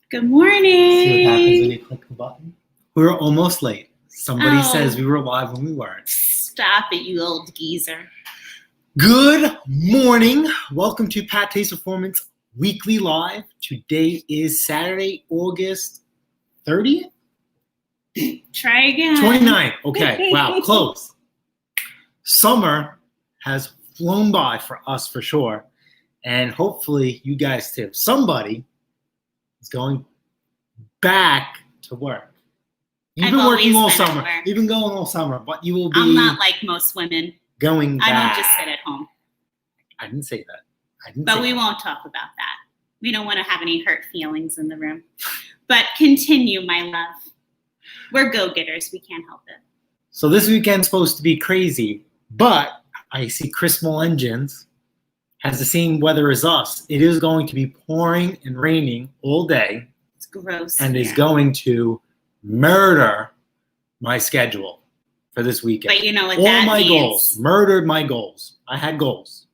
Good See what happens when morning. you click the button? We were almost late. Somebody says we were live when we weren't. Stop it, you old geezer. Good morning. Welcome to Pat Taste Performance Weekly Live. Today is Saturday, August 30th? Try again. 29th. Okay. Wow. Close. Summer has flown by for us for sure. And hopefully you guys too. Somebody is going back to work. You've been working all summer. You've been going all summer, but you will be. I'm not like most women. Going back. I don't just sit at home. I didn't say that. But we won't talk about that. We don't want to have any hurt feelings in the room. But continue, my love. We're go-getters. We can't help it. So this weekend's supposed to be crazy, but I see Chris Engines has the same weather as us. It is going to be pouring and raining all day. It's gross. And is going to murder my schedule for this weekend. But you know what all that my means. Goals. Murdered my goals. I had goals.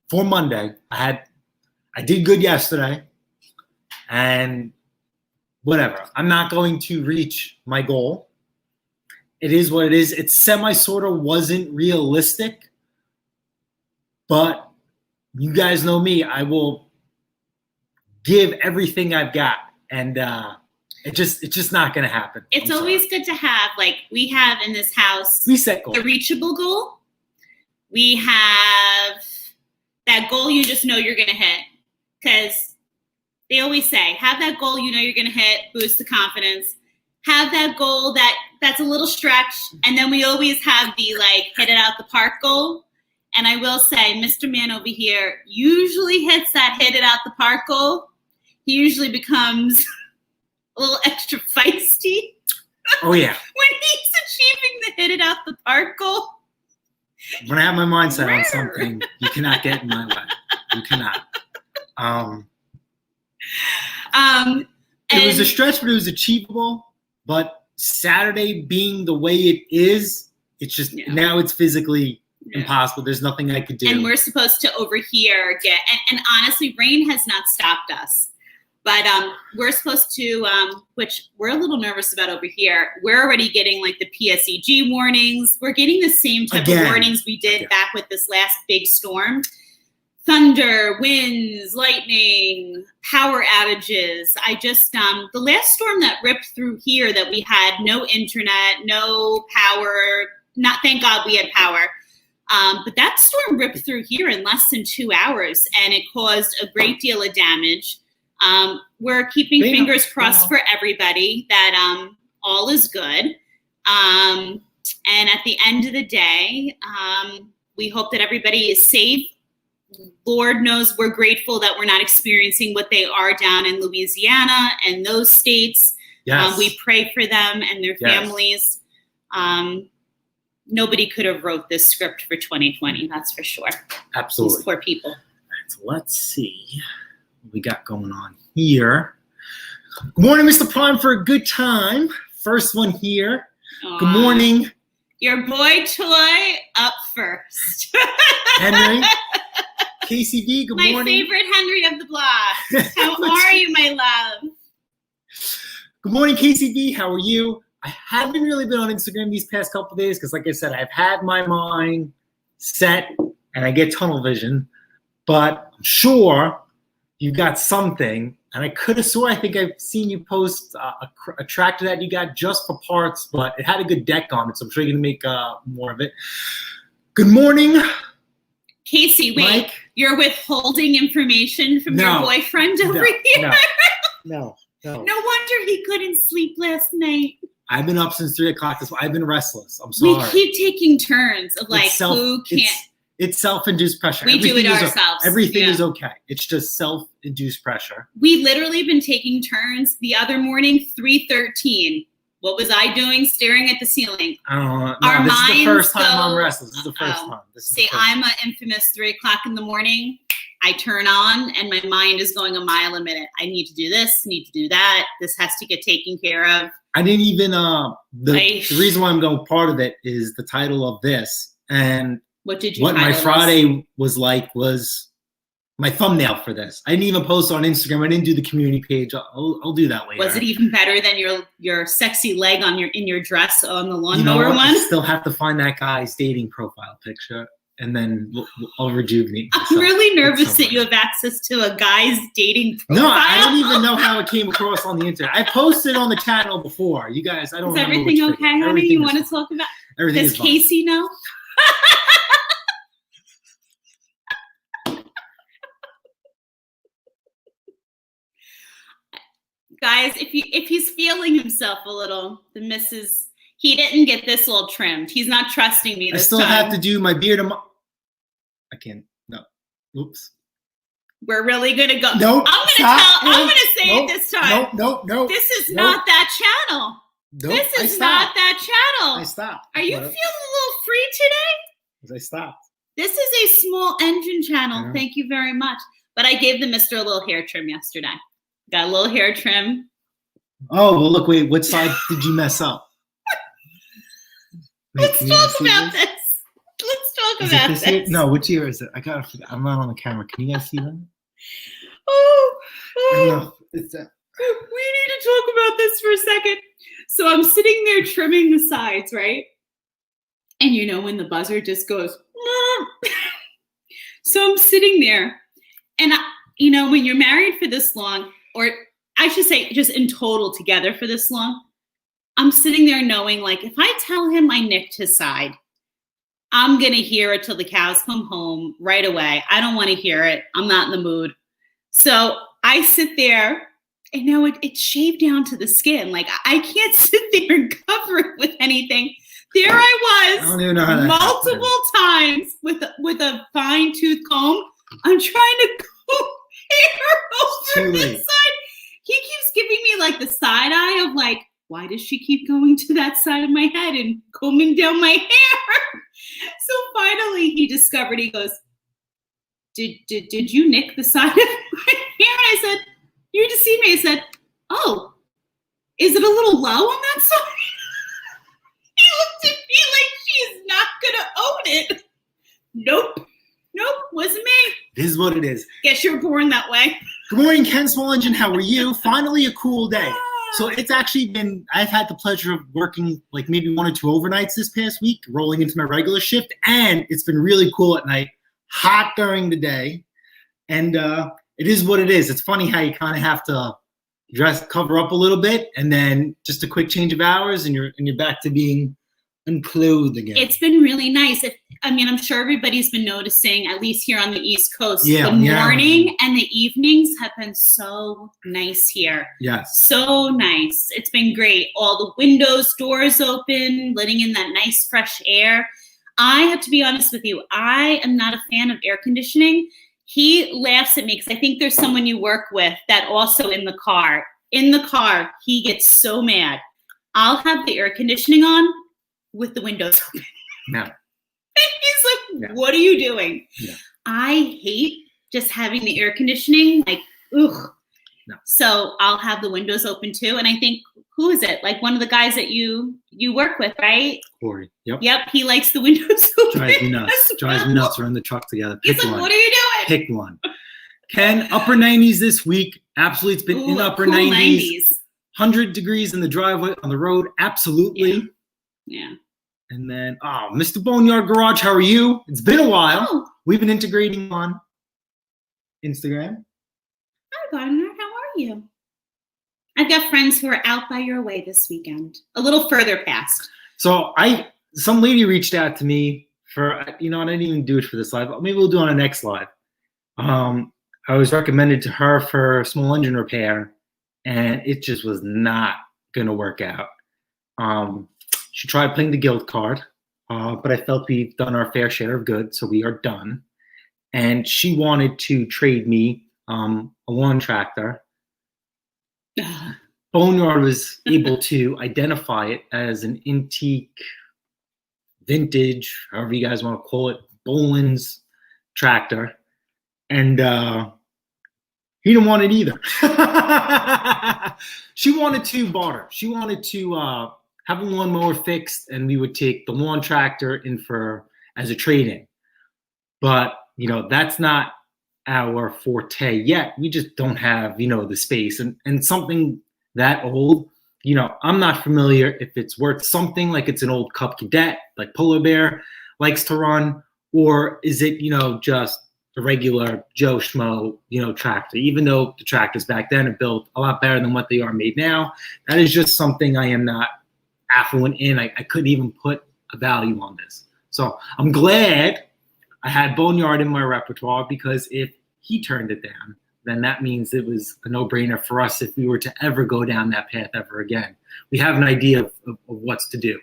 For Monday, I did good yesterday. And whatever. I'm not going to reach my goal. It is what it is. It sort of wasn't realistic. But you guys know me. I will give everything I've got. And it's just not going to happen. It's always good to have, like we have in this house, we set goals. The reachable goal. We have that goal you just know you're going to hit. Because they always say, have that goal you know you're going to hit, boost the confidence. Have that goal that's a little stretch. And then we always have the hit it out the park goal. And I will say, Mr. Man over here usually hits that hit it out the park goal. He usually becomes a little extra feisty. Oh, yeah. When he's achieving the hit it out the park goal. When I have my mindset on something, you cannot get in my way. You cannot. It was a stretch, but it was achievable. But Saturday being the way it is, it's just now it's physically impossible. There's nothing I could do. And we're supposed to over here and honestly, rain has not stopped us. But we're supposed to, which we're a little nervous about over here. We're already getting the PSEG warnings. We're getting the same type of warnings we did back with this last big storm. Thunder, winds, lightning, power outages. The last storm that ripped through here that we had no internet, no power, thank God we had power. But that storm ripped through here in less than 2 hours and it caused a great deal of damage. We're keeping fingers crossed for everybody that all is good. And at the end of the day, we hope that everybody is safe. Lord knows we're grateful that we're not experiencing what they are down in Louisiana and those states. Yes. We pray for them and their families. Nobody could have wrote this script for 2020, that's for sure. Absolutely. These poor people. So let's see what we got going on here. Good morning, Mr. Prime, for a good time. First one here. Good morning. Your boy Toy up first. Henry. KCB, good morning. My favorite Henry of the block. How are you, my love? Good morning, KCB. How are you? I haven't really been on Instagram these past couple of days because, like I said, I've had my mind set and I get tunnel vision. But I'm sure you got something. And I could have swore I think I've seen you post a tractor that you got just for parts, but it had a good deck on it, so I'm sure you're going to make more of it. Good morning. Casey, wait. Mike? You're withholding information from your boyfriend over here? No. No wonder he couldn't sleep last night. I've been up since 3 o'clock. I've been restless. I'm sorry. We keep taking turns of who can't. It's self-induced pressure. We do it ourselves. Everything is okay. It's just self-induced pressure. We literally been taking turns. The other morning, 3:13. What was I doing? Staring at the ceiling. I don't know. Our this minds is the first time go, I'm restless. This is the first time. I'm an infamous 3 o'clock in the morning. I turn on and my mind is going a mile a minute. I need to do this, need to do that. This has to get taken care of. I didn't even, the reason why I'm going part of it is the title of this. And what did you what my Friday was like was my thumbnail for this. I didn't even post on Instagram. I didn't do the community page. I'll do that later. Was it even better than your sexy leg in your dress on the You know lawnmower what? I one? still have to find that guy's dating profile picture, and then I'll rejuvenate myself. I'm really nervous It's that you have access to a guy's dating profile. No, I don't even know how it came across on the internet. I posted on the channel before. You guys, I don't Is remember everything which okay, video. honey? Everything You is want to fine. talk about? Everything Does is fine. Casey know? Guys, if he's feeling himself a little, he didn't get this all trimmed. He's not trusting me I this still time. have to do my beard. I can't. No. Oops. We're really gonna go. Nope. I'm Stop. gonna say it this time. No. This is Nope. not that channel. Nope. This I is stopped. not that channel. I stopped. Are you What? feeling a little free today? I stopped. This is a small engine channel. Yeah. Thank you very much. But I gave the Mr. a little hair trim yesterday. Got a little hair trim. Oh, well, look, wait. What side did you mess up? Wait, Let's can you talk see about this? this. Let's talk Is it about this this. here? No, which ear is it? I'm not on the camera. Can you guys see that? Oh, No, it's that. we need to talk about this for a second. So I'm sitting there trimming the sides, right? And you know when the buzzer just goes, so I'm sitting there, and when you're married for this long, or I should say just in total together for this long, I'm sitting there knowing, like, if I tell him I nicked his side, I'm going to hear it till the cows come home right away. I don't want to hear it. I'm not in the mood. So I sit there, and now it's shaved down to the skin. Like, I can't sit there and cover it with anything. There I I don't even know how was, that multiple times with a fine tooth comb. I'm trying to comb hair over Too this late. side. He keeps giving me like the side eye of like, why does she keep going to that side of my head and combing down my hair? So finally he discovered, he goes, did you nick the side of my hair? And I said, you deceived me. I said, oh, is it a little low on that side? He looked at me like she's not gonna own it. Nope, wasn't me. This is what it is. Guess you were born that way. Good morning, Ken Small Engine. How are you? Finally, a cool day. So it's actually been, I've had the pleasure of working like maybe 1 or 2 overnights this past week, rolling into my regular shift, and it's been really cool at night, hot during the day, and it is what it is. It's funny how you kind of have to cover up a little bit, and then just a quick change of hours, and you're back to being unclothed again. It's been really nice. I'm sure everybody's been noticing, at least here on the East Coast, the Yeah. morning and the evenings have been so nice here. Yes. So nice. It's been great. All the windows, doors open, letting in that nice fresh air. I have to be honest with you, I am not a fan of air conditioning. He laughs at me because I think there's someone you work with that also in the car, he gets so mad. I'll have the air conditioning on with the windows open. No. And he's like, Yeah. what are you doing? Yeah. I hate just having the air conditioning, like, ugh. No. So I'll have the windows open too. And I think, who is it? Like one of the guys that you work with, right? Corey. Yep. Yep, he likes the windows open. Drives me nuts. as Drives me well. nuts. We're in the truck together. He's Pick like, one. what are you doing? Pick one. Ken, upper 90s this week. Absolutely. It's been in Ooh, upper cool 90s. 100 degrees in the driveway, on the road. Absolutely. Yeah. And then, Mr. Boneyard Garage, how are you? It's been a while. Oh, We've been integrating on Instagram. hi, Gardner. How are you? I've got friends who are out by your way this weekend, a little further past. So some lady reached out to me for, I didn't even do it for this live. Maybe we'll do it on the next live. I was recommended to her for small engine repair, and it just was not going to work out. She tried playing the guild card, but I felt we've done our fair share of good, so we are done. And she wanted to trade me a lawn tractor. Boneyard was able to identify it as an antique, vintage, however you guys want to call it, Boland's tractor. And he didn't want it either. She wanted to barter. She wanted to have a lawnmower fixed, and we would take the lawn tractor in as a trade-in. But, that's not our forte yet. We just don't have, the space and something that old. I'm not familiar if it's worth something, like it's an old Cub Cadet, like Polar Bear likes to run, or is it, just a regular Joe Schmo, tractor, even though the tractors back then are built a lot better than what they are made now. That is just something I am not affluent in. I couldn't even put a value on this. So I'm glad I had Boneyard in my repertoire, because if he turned it down, then that means it was a no-brainer for us if we were to ever go down that path ever again. We have an idea of what's to do.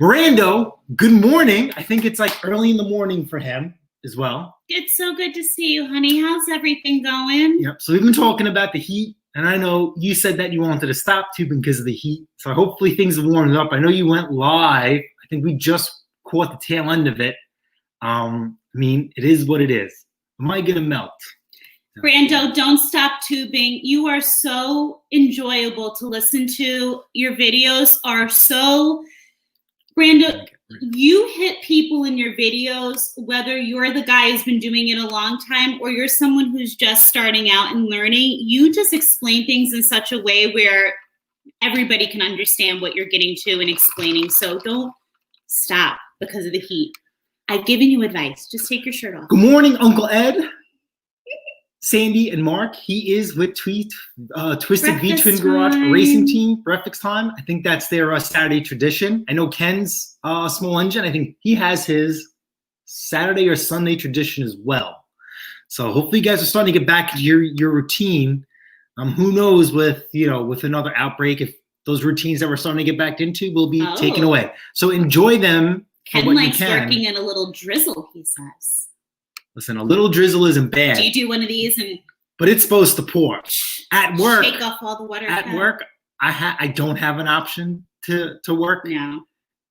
Brando, good morning. I think it's like early in the morning for him as well. It's so good to see you, honey. How's everything going? Yep. So we've been talking about the heat, and I know you said that you wanted to stop tubing because of the heat. So hopefully things have warmed up. I know you went live. I think we just caught the tail end of it. It is what it is. Am I gonna melt? Brando, don't stop tubing. You are so enjoyable to listen to. Your videos are so, Brando, you hit people in your videos, whether you're the guy who's been doing it a long time or you're someone who's just starting out and learning. You just explain things in such a way where everybody can understand what you're getting to and explaining. So don't stop because of the heat. I've given you advice. Just take your shirt off. Good morning, Uncle Ed. Sandy and Mark. He is with Twisted V Twin Garage Racing Team. Breakfast time. I think that's their Saturday tradition. I know Ken's small engine. I think he has his Saturday or Sunday tradition as well. So hopefully you guys are starting to get back into your routine. Who knows with another outbreak, if those routines that we're starting to get back into will be taken away. So enjoy them. Ken likes working in a little drizzle, he says. Listen, a little drizzle isn't bad. Do you do one of these but it's supposed to pour. At work, shake off all the water? At work, I don't have an option to work. No.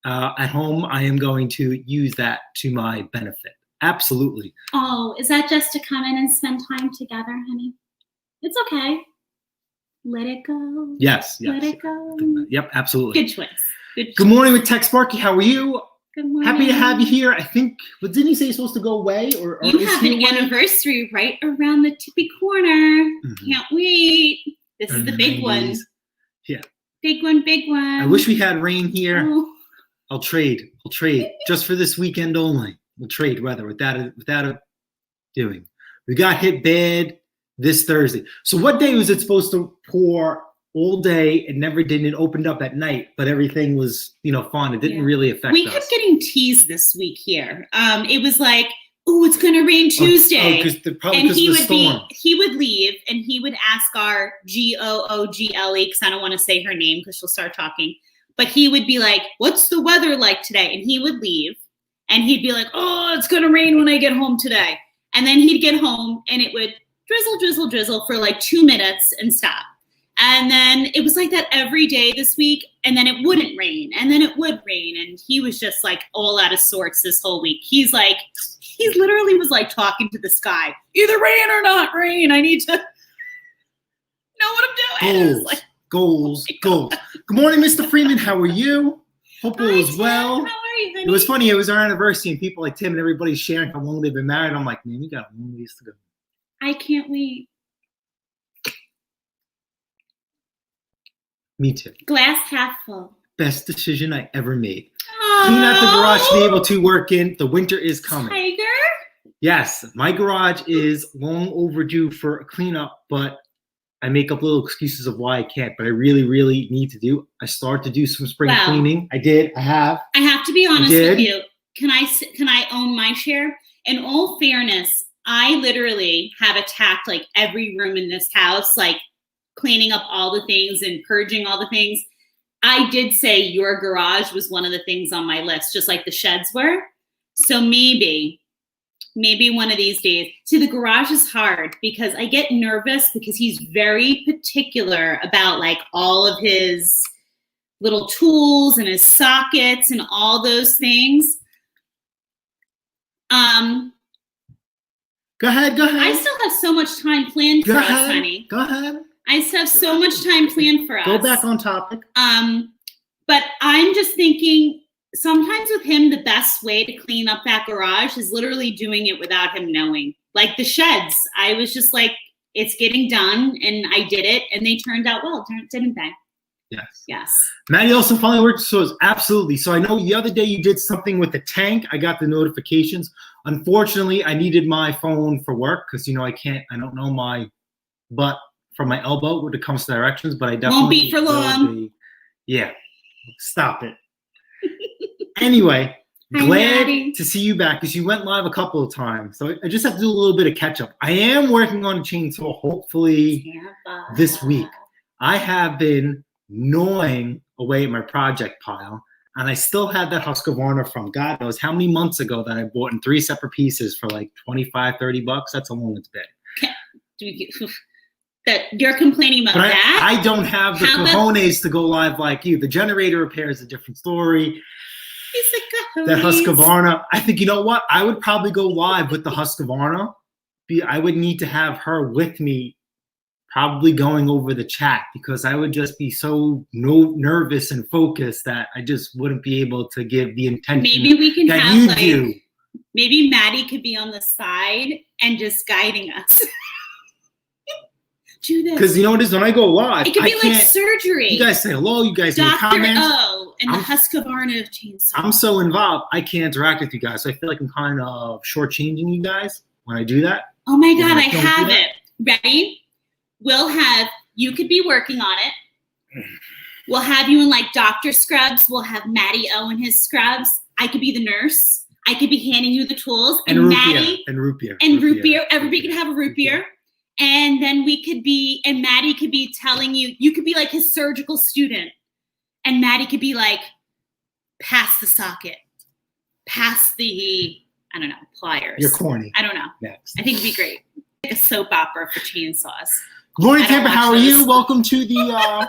At home, I am going to use that to my benefit. Absolutely. Oh, is that just to come in and spend time together, honey? It's okay. Let it go. Yes. Let it go. Yep, absolutely. Good choice. Good morning with Tech Sparky. How are you? Good morning. Happy to have you here. I think, but didn't you say you're supposed to go away? Or you have an anniversary right around the tippy corner. Mm-hmm. Can't wait. This is the big one. Yeah. Big one. I wish we had rain here. Oh. I'll trade just for this weekend only. We'll trade weather without it doing. We got hit bad this Thursday. So what day was it supposed to pour all day? It never did. It opened up at night, but everything was, fine. It didn't really affect us. We kept getting teased this week here. It was like, oh, it's going to rain Tuesday. And he would leave and he would ask our GOOGLE, because I don't want to say her name because she'll start talking. But he would be like, what's the weather like today? And he would leave and he'd be like, oh, it's going to rain when I get home today. And then he'd get home and it would drizzle for like 2 minutes and stop. And then it was like that every day this week. And then it wouldn't rain. And then it would rain. And he was just like all out of sorts this whole week. He literally was like talking to the sky. Either rain or not rain. I need to know what I'm doing. Goals. Good morning, Mr. Freeman. How are you? Hope all is well. How are you, honey? It was funny. It was our anniversary, and people like Tim and everybody's sharing how long they've been married. I'm like, man, we got a long ways to go. I can't wait. Me too. Glass half full. Best decision I ever made. Clean out the garage to be able to work in. The winter is coming. Tiger? Yes, my garage is long overdue for a cleanup, but I make up little excuses of why I can't, but I really, really need to do. I started to do some spring cleaning. I did. I have. I have to be honest with you. Can I own my share? In all fairness, I literally have attacked like every room in this house, like cleaning up all the things and purging all the things. I did say your garage was one of the things on my list, just like the sheds were. So maybe one of these days. See, the garage is hard because I get nervous because he's very particular about like all of his little tools and his sockets and all those things. Go ahead. I still have so much time planned for us, honey. Go ahead. I still have so much time planned for us. Go back on topic. But I'm just thinking, sometimes with him, the best way to clean up that garage is literally doing it without him knowing. like the sheds. I was just like, it's getting done, and I did it, and they turned out well, didn't they? Yes. Yes. Maddie also finally worked, so it's absolutely. So I know the other day you did something with the tank. I got the notifications. Unfortunately, I needed my phone for work because, I don't know my butt from my elbow when it comes to directions, but I definitely won't be for long. Yeah. Stop it. Anyway, Hi, glad Maddie. to see you back because you went live a couple of times. So I just have to do a little bit of catch up. I am working on a chainsaw hopefully this week. I have been gnawing away at my project pile, and I still have that Husqvarna from God knows how many months ago that I bought in 3 separate pieces for like $25-$30. That's how long it's been. That you're complaining about but that? I don't have the cojones to go live like you. The generator repair is a different story. That Husqvarna, I think, you know what? I would probably go live with the Husqvarna. I would need to have her with me, probably going over the chat, because I would just be so nervous and focused that I just wouldn't be able to give the intention. Maybe we can that have you like, do. Maybe Maddie could be on the side and just guiding us. Do this. Because you know what it is, when I go live, it could be like surgery. You guys say hello, you guys make comments. Dr. O and the Husqvarna chainsaw. I'm so involved, I can't interact with you guys. So I feel like I'm kind of shortchanging you guys when I do that. Oh my God, I have it. Ready? You could be working on it. We'll have you in like doctor scrubs. We'll have Maddie O in his scrubs. I could be the nurse. I could be handing you the tools. And Maddie. And root beer. And root beer. Everybody could have a root beer. And then and Maddie could be telling you could be like his surgical student. And Maddie could be like, pass the socket. Pass the, I don't know, pliers. You're corny. I don't know. Next. I think it'd be great. Like a soap opera for chainsaws. Good morning, Tampa. How are you? Welcome to the,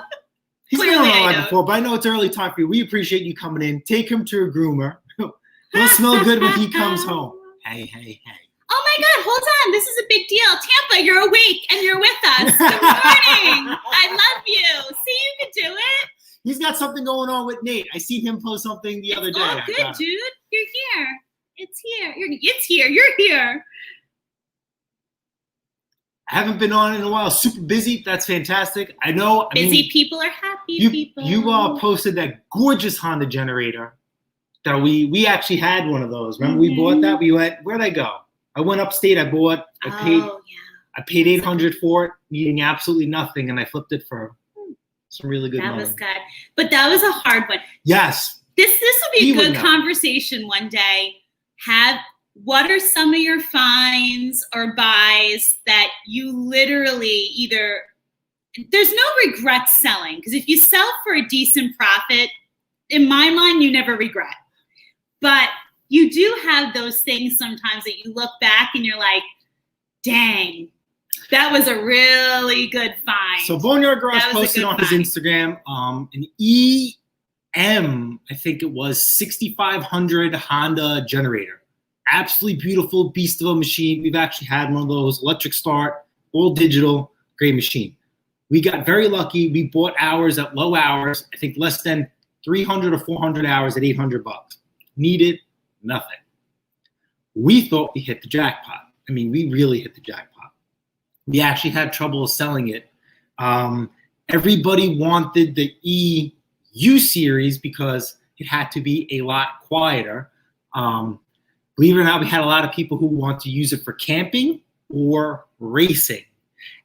he's been on live before, but I know it's early time for you. We appreciate you coming in. Take him to a groomer. He'll smell good when he comes home. Hey. Oh my God, hold on. This is a big deal. Tampa, you're awake and you're with us. Good morning. I love you. See, you can do it. He's got something going on with Nate. I seen him post something the other day. Oh, good, dude. You're here. It's here. It's here. You're here. I haven't been on in a while. Super busy. That's fantastic. I know. Busy people are happy people. You posted that gorgeous Honda generator that we actually had one of those. Remember we bought that? We went, where'd I go? I went upstate. I paid $800 for it, needing absolutely nothing, and I flipped it for some really good money. That was good. But that was a hard one. Yes. This will be a good conversation one day. What are some of your finds or buys that you literally there's no regret selling? Because if you sell for a decent profit, in my mind, you never regret. But you do have those things sometimes that you look back and you're like, dang, that was a really good find. So Boneyard Garage posted on his Instagram an EM, I think it was 6500 Honda generator. Absolutely beautiful beast of a machine. We've actually had one of those, electric start, all digital, great machine. We got very lucky. We bought ours at low hours, I think less than 300 or 400 hours at $800. Needed nothing. We thought we hit the jackpot. I mean, we really hit the jackpot. We actually had trouble selling it. Everybody wanted the EU series because it had to be a lot quieter. Believe it or not, we had a lot of people who want to use it for camping or racing.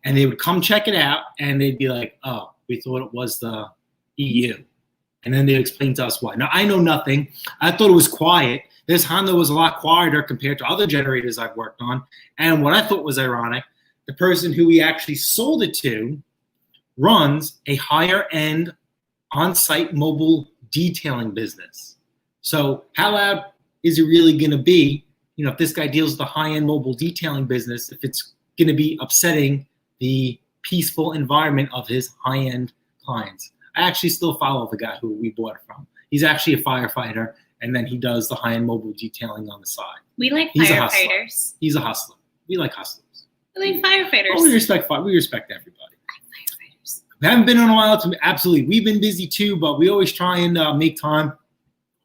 And they would come check it out and they'd be like, oh, we thought it was the EU. And then they explained to us why. Now, I know nothing. I thought it was quiet. This Honda was a lot quieter compared to other generators I've worked on. And what I thought was ironic, the person who we actually sold it to runs a higher end on-site mobile detailing business. So how loud is it really going to be, if this guy deals with the high-end mobile detailing business, if it's going to be upsetting the peaceful environment of his high-end clients? I actually still follow the guy who we bought it from. He's actually a firefighter, and then he does the high-end mobile detailing on the side. We like firefighters. He's a hustler. We like hustlers. We like firefighters. Oh, we respect everybody. Firefighters. We haven't been in a while. Absolutely. We've been busy too, but we always try and make time.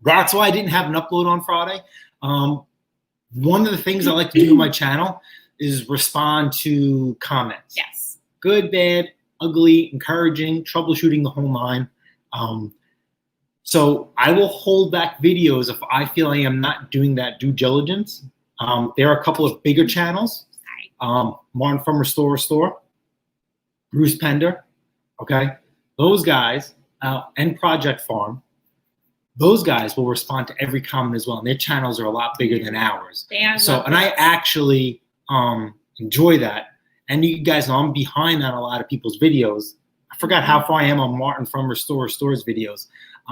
That's why I didn't have an upload on Friday. One of the things I like to do on my channel, is respond to comments. Yes. Good, bad, ugly, encouraging, troubleshooting, the whole nine. So I will hold back videos if I feel I am not doing that due diligence. There are a couple of bigger channels. Martin from Restore, Bruce Pender, okay? Those guys, and Project Farm, those guys will respond to every comment as well. And their channels are a lot bigger than ours. They are. So, and I actually enjoy that. And you guys know I'm behind on a lot of people's videos. I forgot how far I am on Martin from Restore's videos.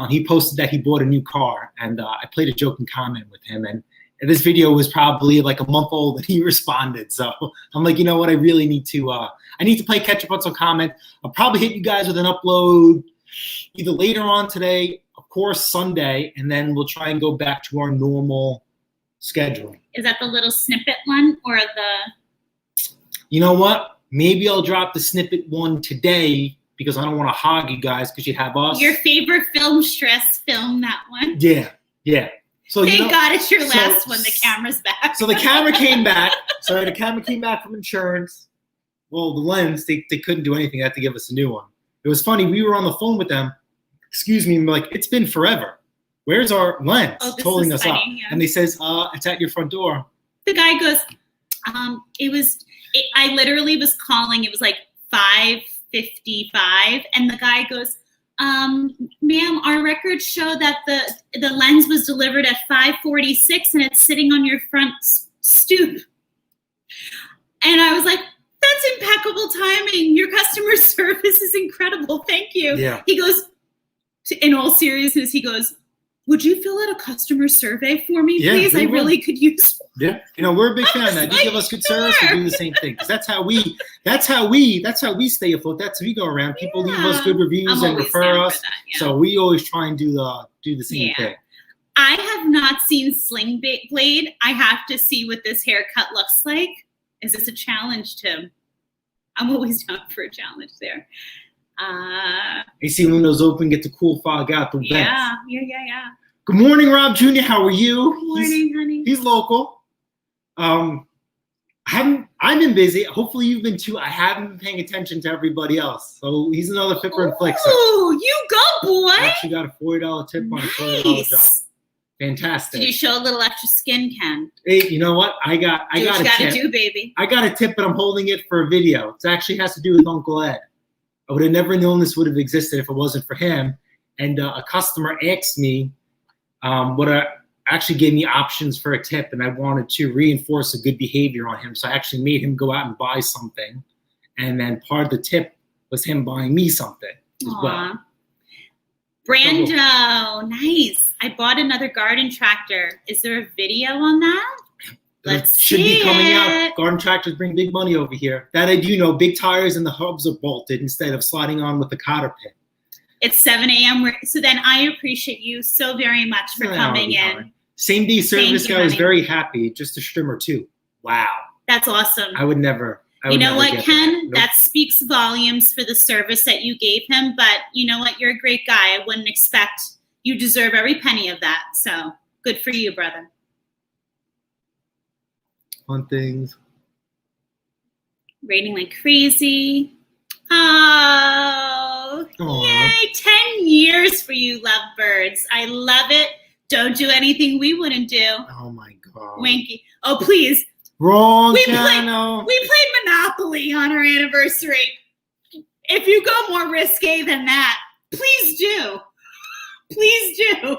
He posted that he bought a new car, and I played a joking comment with him. And this video was probably like a month old, and he responded. So I'm like, you know what? I really need to. I need to play catch up on some comment. I'll probably hit you guys with an upload either later on today, of course Sunday, and then we'll try and go back to our normal scheduling. Is that the little snippet one or the? You know what? Maybe I'll drop the snippet one today because I don't want to hog you guys because you have us. Your favorite film stress film, that one. Yeah. So Thank God it's your last one. The camera's back. So the camera came back. Sorry, the camera came back from insurance. Well, the lens, they couldn't do anything. They had to give us a new one. It was funny. We were on the phone with them. Excuse me. Like, it's been forever. Where's our lens? Tolling us up. Yeah. And they says, it's at your front door. The guy goes, I literally was calling. It was like 5:55. And the guy goes, ma'am, our records show that the lens was delivered at 5:46 and it's sitting on your front stoop. And I was like, that's impeccable timing. Your customer service is incredible. Thank you. Yeah. He goes, in all seriousness, he goes, would you fill out a customer survey for me, please? I really could use one. Yeah. You know, we're a big fan of that. You give us good service, we do the same thing. Because that's how we stay afloat. That's how we go around. People leave us good reviews and refer us. So we always try and do the same thing. I have not seen Sling Blade. I have to see what this haircut looks like. Is this a challenge, Tim? I'm always down for a challenge there. AC windows open, get the cool fog out the vents. Yeah. Good morning, Rob Jr. How are you? Good morning, honey. He's local. I've been busy. Hopefully you've been too. I haven't been paying attention to everybody else. So he's another Fipper and Flixer. Oh, you go, boy. I actually got a $40 tip on a $40 job. Fantastic. Did you show a little extra skin, Ken? Hey, you know what? I got a tip. Do what you gotta do, baby. I got a tip, but I'm holding it for a video. It actually has to do with Uncle Ed. I would have never known this would have existed if it wasn't for him. And a customer asked me actually gave me options for a tip, and I wanted to reinforce a good behavior on him. So I actually made him go out and buy something. And then part of the tip was him buying me something as well. Brando, nice. I bought another garden tractor. Is there a video on that? Let's should see be coming it. out. Garden tractors bring big money over here. That I do know. Big tires and the hubs are bolted instead of sliding on with the cotter pin. It's 7 a.m. So then I appreciate you so very much for coming in. Same day service guy was very happy. Just a strimmer too. Wow. That's awesome. I would never. You know what, Ken? That speaks volumes for the service that you gave him. But you know what? You're a great guy. I wouldn't expect. You deserve every penny of that. So good for you, brother. Fun things. Raining like crazy. Oh, yay. 10 years for you, lovebirds. I love it. Don't do anything we wouldn't do. Oh, my God. Winky. Oh, please. Wrong we channel. We played Monopoly on our anniversary. If you go more risque than that, please do. Please do.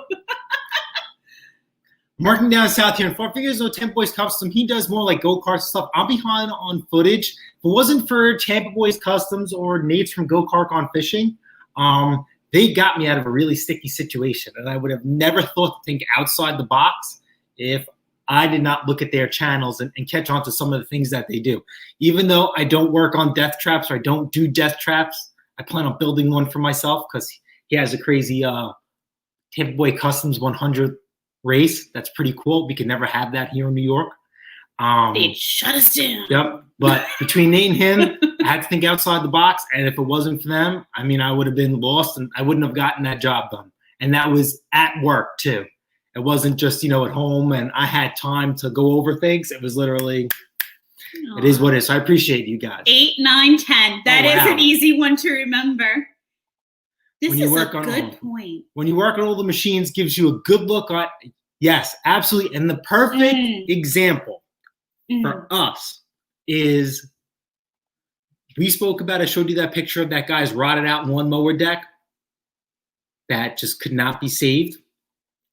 Marking down south here in Fort Fingers, no Tampa Boys Custom. He does more like go-kart stuff. I'm behind on footage. If it wasn't for Tampa Boys Customs or Nate's from Go Kart on Fishing, they got me out of a really sticky situation. And I would have never thought to think outside the box if I did not look at their channels and catch on to some of the things that they do. Even though I don't work on death traps or I don't do death traps, I plan on building one for myself because he has a crazy Tampa Boy Customs 100 race. That's pretty cool. We could never have that here in New York. They'd shut us down. Yep. But between Nate and him, I had to think outside the box. And if it wasn't for them, I mean, I would have been lost and I wouldn't have gotten that job done. And that was at work too. It wasn't just, at home and I had time to go over things. It was literally It is what it is. So I appreciate you guys. 8, 9, 10. That is wow. an easy one to remember. This When you is a work on good point. When you work on all the machines, gives you a good look at, yes, absolutely. And the perfect example for us is, we spoke about, I showed you that picture of that guy's rotted out lawnmower deck that just could not be saved.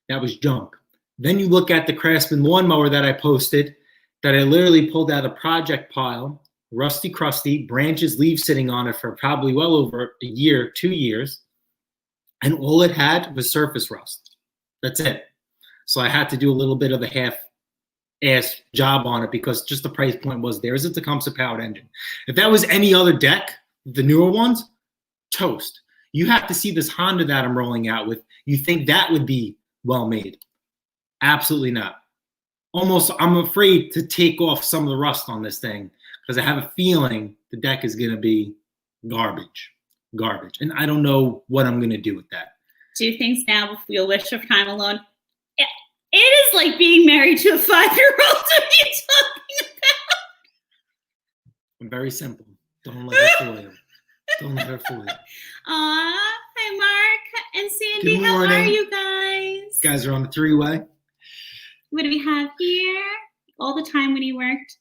That was junk. Then you look at the Craftsman lawnmower that I posted, that I literally pulled out of the project pile, rusty crusty, branches, leaves sitting on it for probably well over a year, 2 years. And all it had was surface rust. That's it. So I had to do a little bit of a half-ass job on it because just the price point was there. It's a Tecumseh powered engine. If that was any other deck, the newer ones, toast. You have to see this Honda that I'm rolling out with. You think that would be well made. Absolutely not. Almost, I'm afraid to take off some of the rust on this thing because I have a feeling the deck is going to be garbage. And I don't know what I'm going to do with that. 2 things now before you'll wish of time alone. It is like being married to a 5-year-old. What are you talking about? I'm very simple. Don't let her fool you. Don't let her fool you. Aw, hi Mark and Sandy. Good How morning. are you guys? You guys are on the 3-way. What do we have here? All the time when he worked.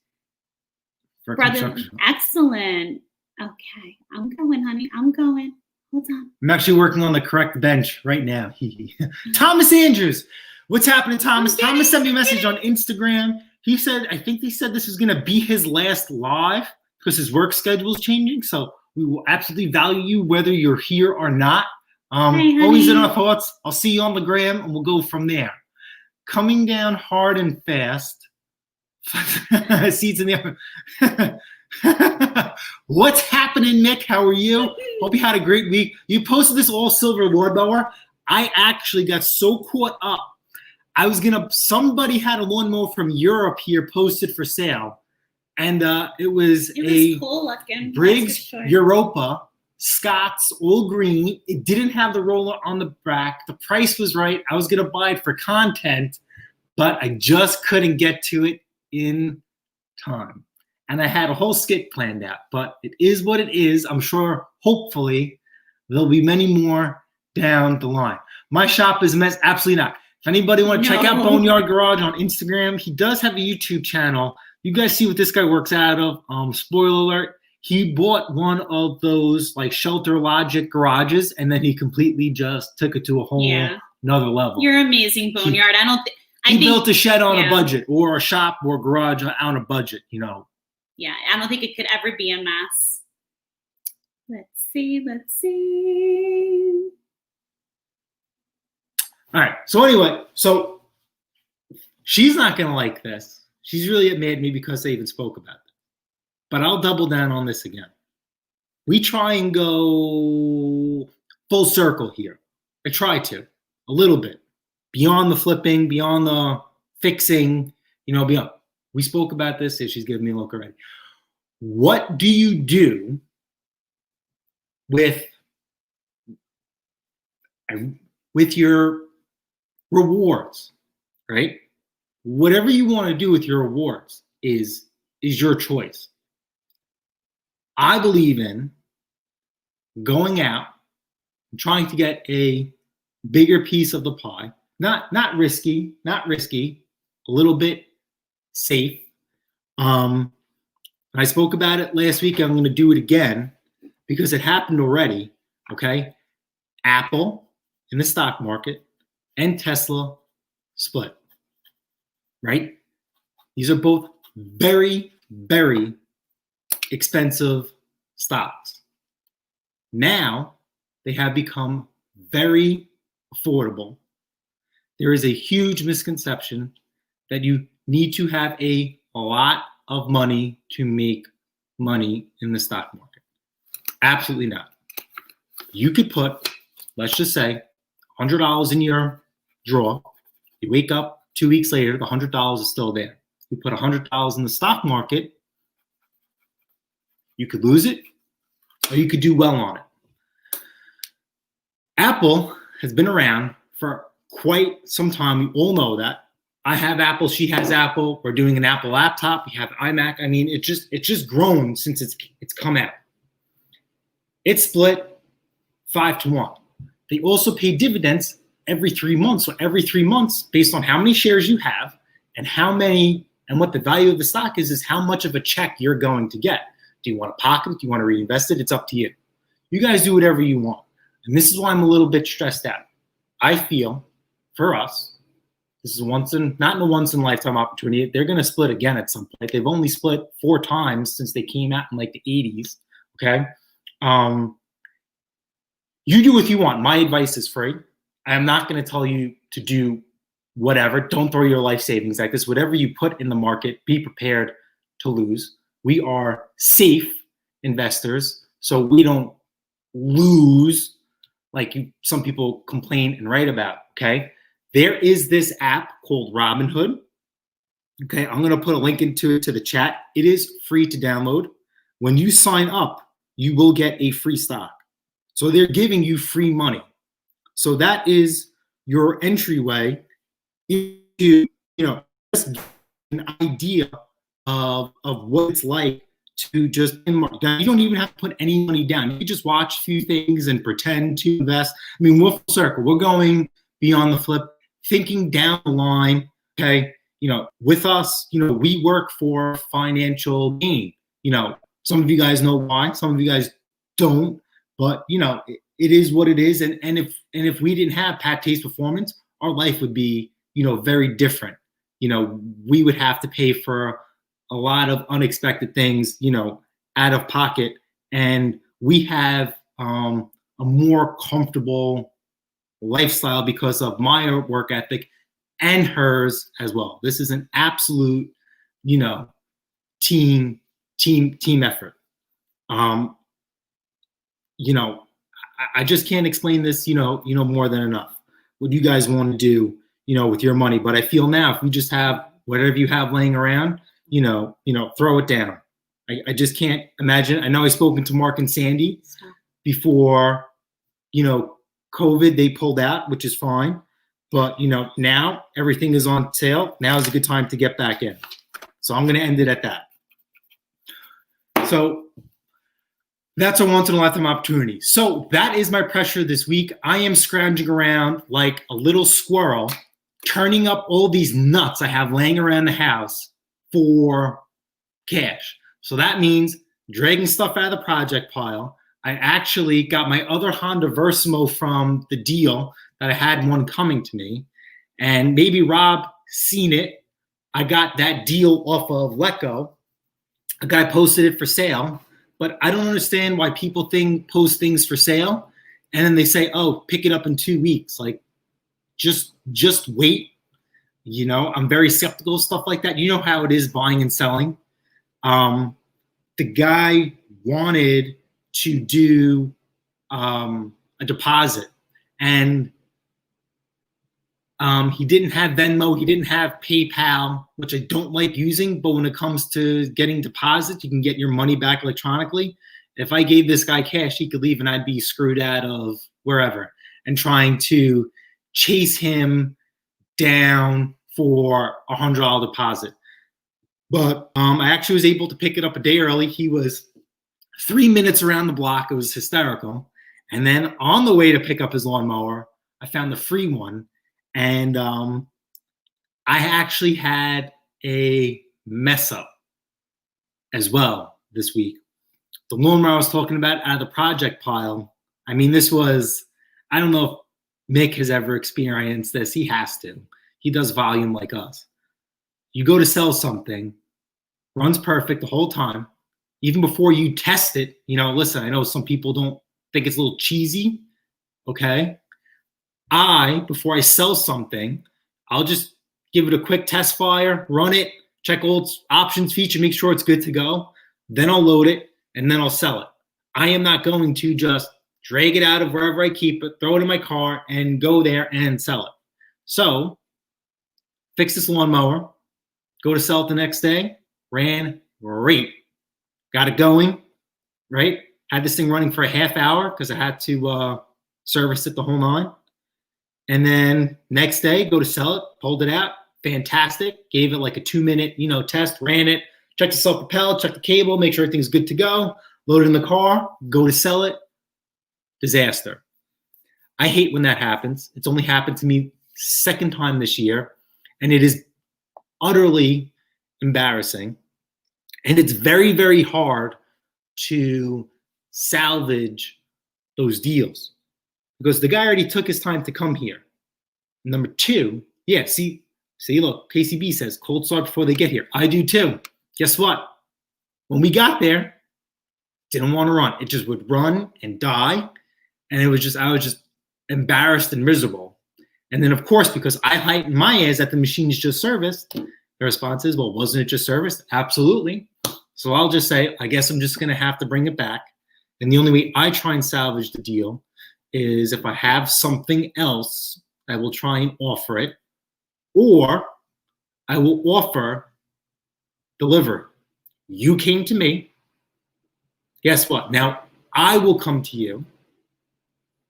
For Brother, construction. excellent. Okay, I'm going, honey. I'm going. Hold on. I'm actually working on the correct bench right now. Thomas Andrews. What's happening, Thomas? Thomas sent me a message on Instagram. He said, I think they said this is going to be his last live because his work schedule is changing. So we will absolutely value you whether you're here or not. Hey, always in honey. our thoughts. I'll see you on the gram and we'll go from there. Coming down hard and fast. Seats in the What's happening, Nick? How are you? Hope you had a great week. You posted this all silver lawnmower. I actually got so caught up. Somebody had a lawnmower from Europe here posted for sale. And it was cool looking. Briggs Europa, Scots, all green. It didn't have the roller on the back. The price was right. I was going to buy it for content, but I just couldn't get to it in time. And I had a whole skit planned out, but it is what it is. I'm sure, hopefully, there'll be many more down the line. My shop is a mess. Absolutely not. If anybody want to check out Boneyard Garage on Instagram, he does have a YouTube channel. You guys see what this guy works out of. Spoiler alert, he bought one of those like Shelter Logic garages, and then he completely just took it to a whole another level. You're amazing, Boneyard. He built a shed on a budget, or a shop or garage on a budget, you know. Yeah, I don't think it could ever be a mess. Let's see. All right. So anyway, she's not going to like this. She's really mad at me because they even spoke about it. But I'll double down on this again. We try and go full circle here. I try to, a little bit. Beyond the flipping, beyond the fixing, beyond. We spoke about this. She's giving me a look already. What do you do with your rewards, right? Whatever you want to do with your rewards is your choice. I believe in going out and trying to get a bigger piece of the pie. Not risky, a little bit safe. I spoke about it last week. I'm going to do it again because it happened already, okay? Apple in the stock market and Tesla split, right? These are both very, very expensive stocks. Now they have become very affordable. There is a huge misconception that you need to have a lot of money to make money in the stock market. Absolutely not. You could put, let's just say, $100 in your drawer. You wake up 2 weeks later, the $100 is still there. You put $100 in the stock market, you could lose it or you could do well on it. Apple has been around for quite some time. We all know that. I have Apple, she has Apple. We're doing an Apple laptop. We have iMac. I mean, it's just grown since it's come out. It's split 5-1. They also pay dividends every 3 months. So every 3 months, based on how many shares you have and what the value of the stock is how much of a check you're going to get. Do you want to pocket it? Do you want to reinvest it? It's up to you. You guys do whatever you want. And this is why I'm a little bit stressed out. I feel for us, this is not a once in a lifetime opportunity. They're going to split again at some point. They've only split 4 times since they came out in like the 80s. Okay. You do what you want. My advice is free. I am not going to tell you to do whatever. Don't throw your life savings like this. Whatever you put in the market, be prepared to lose. We are safe investors, so we don't lose like some people complain and write about, okay? There is this app called Robinhood. Okay, I'm going to put a link into it to the chat. It is free to download. When you sign up, you will get a free stock. So they're giving you free money. So that is your entryway into, just an idea of what it's like to just invest. You don't even have to put any money down. You can just watch a few things and pretend to invest. I mean, we're full circle. We're going beyond the flip, thinking down the line, okay? With us, we work for financial gain. Some of you guys know why, some of you guys don't, but it is what it is. And if we didn't have Pat Taste Performance, our life would be, very different. We would have to pay for a lot of unexpected things, out of pocket. And we have a more comfortable lifestyle because of my work ethic and hers as well. This is an absolute, team effort. I just can't explain this, more than enough. What you guys want to do, with your money. But I feel now, if you just have whatever you have laying around, throw it down. I just can't imagine. I know I've spoken to Mark and Sandy before, COVID, they pulled out, which is fine. But, now everything is on sale. Now is a good time to get back in. So I'm going to end it at that. So that's a once in a lifetime opportunity. So that is my pressure this week. I am scrounging around like a little squirrel, turning up all these nuts I have laying around the house for cash. So that means dragging stuff out of the project pile. I actually got my other Honda Versimo from the deal that I had one coming to me. And maybe Rob seen it. I got that deal off of Letgo. A guy posted it for sale. But I don't understand why people post things for sale and then they say, oh, pick it up in 2 weeks. Like, just wait. I'm very skeptical of stuff like that. You know how it is buying and selling. The guy wanted to do a deposit and he didn't have Venmo. He didn't have PayPal, which I don't like using. But when it comes to getting deposits, you can get your money back electronically. If I gave this guy cash, he could leave and I'd be screwed out of wherever and trying to chase him down for a $100 deposit. But I actually was able to pick it up a day early. He was 3 minutes around the block. It was hysterical. And then on the way to pick up his lawnmower, I found the free one. And I actually had a mess up as well this week. The lawnmower I was talking about out of the project pile. I mean, this was, I don't know if Mick has ever experienced this. He has to. He does volume like us. You go to sell something, runs perfect the whole time. Even before you test it, listen, I know some people don't think it's a little cheesy, okay? Before I sell something, I'll just give it a quick test fire, run it, check all its options, feature, make sure it's good to go. Then I'll load it, and then I'll sell it. I am not going to just drag it out of wherever I keep it, throw it in my car, and go there and sell it. So, fix this lawnmower, go to sell it the next day, ran great. Got it going, right? Had this thing running for a half hour because I had to service it the whole 9. And then next day, go to sell it, pulled it out, fantastic. Gave it like a 2-minute, test, ran it, checked the self-propel, checked the cable, make sure everything's good to go, load it in the car, go to sell it. Disaster. I hate when that happens. It's only happened to me second time this year, and it is utterly embarrassing. And it's very, very hard to salvage those deals because the guy already took his time to come here. Number two, see, look, KCB says cold start before they get here. I do too. Guess what? When we got there, didn't want to run. It just would run and die. And I was just embarrassed and miserable. And then, of course, because I heightened my ass that the machine is just serviced, the response is, well, wasn't it just serviced? Absolutely. So I'll just say, I guess I'm just going to have to bring it back. And the only way I try and salvage the deal is if I have something else, I will try and offer it, or I will offer delivery. You came to me. Guess what? Now I will come to you.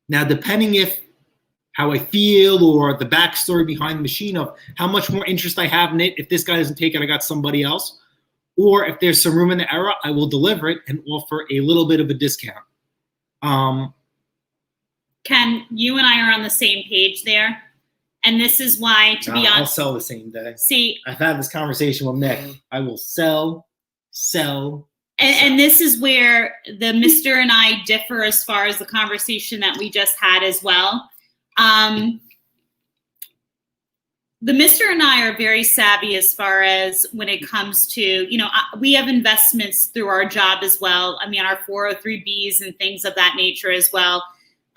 Now, depending how I feel or the backstory behind the machine of how much more interest I have in it, if this guy doesn't take it, I got somebody else. Or if there's some room in the era, I will deliver it and offer a little bit of a discount. Ken, you and I are on the same page there. And this is why, to be honest, I'll sell the same day. See, I've had this conversation with Nick. I will sell. And this is where the Mr. and I differ as far as the conversation that we just had as well. The Mr. and I are very savvy as far as when it comes to, we have investments through our job as well. I mean, our 403Bs and things of that nature as well.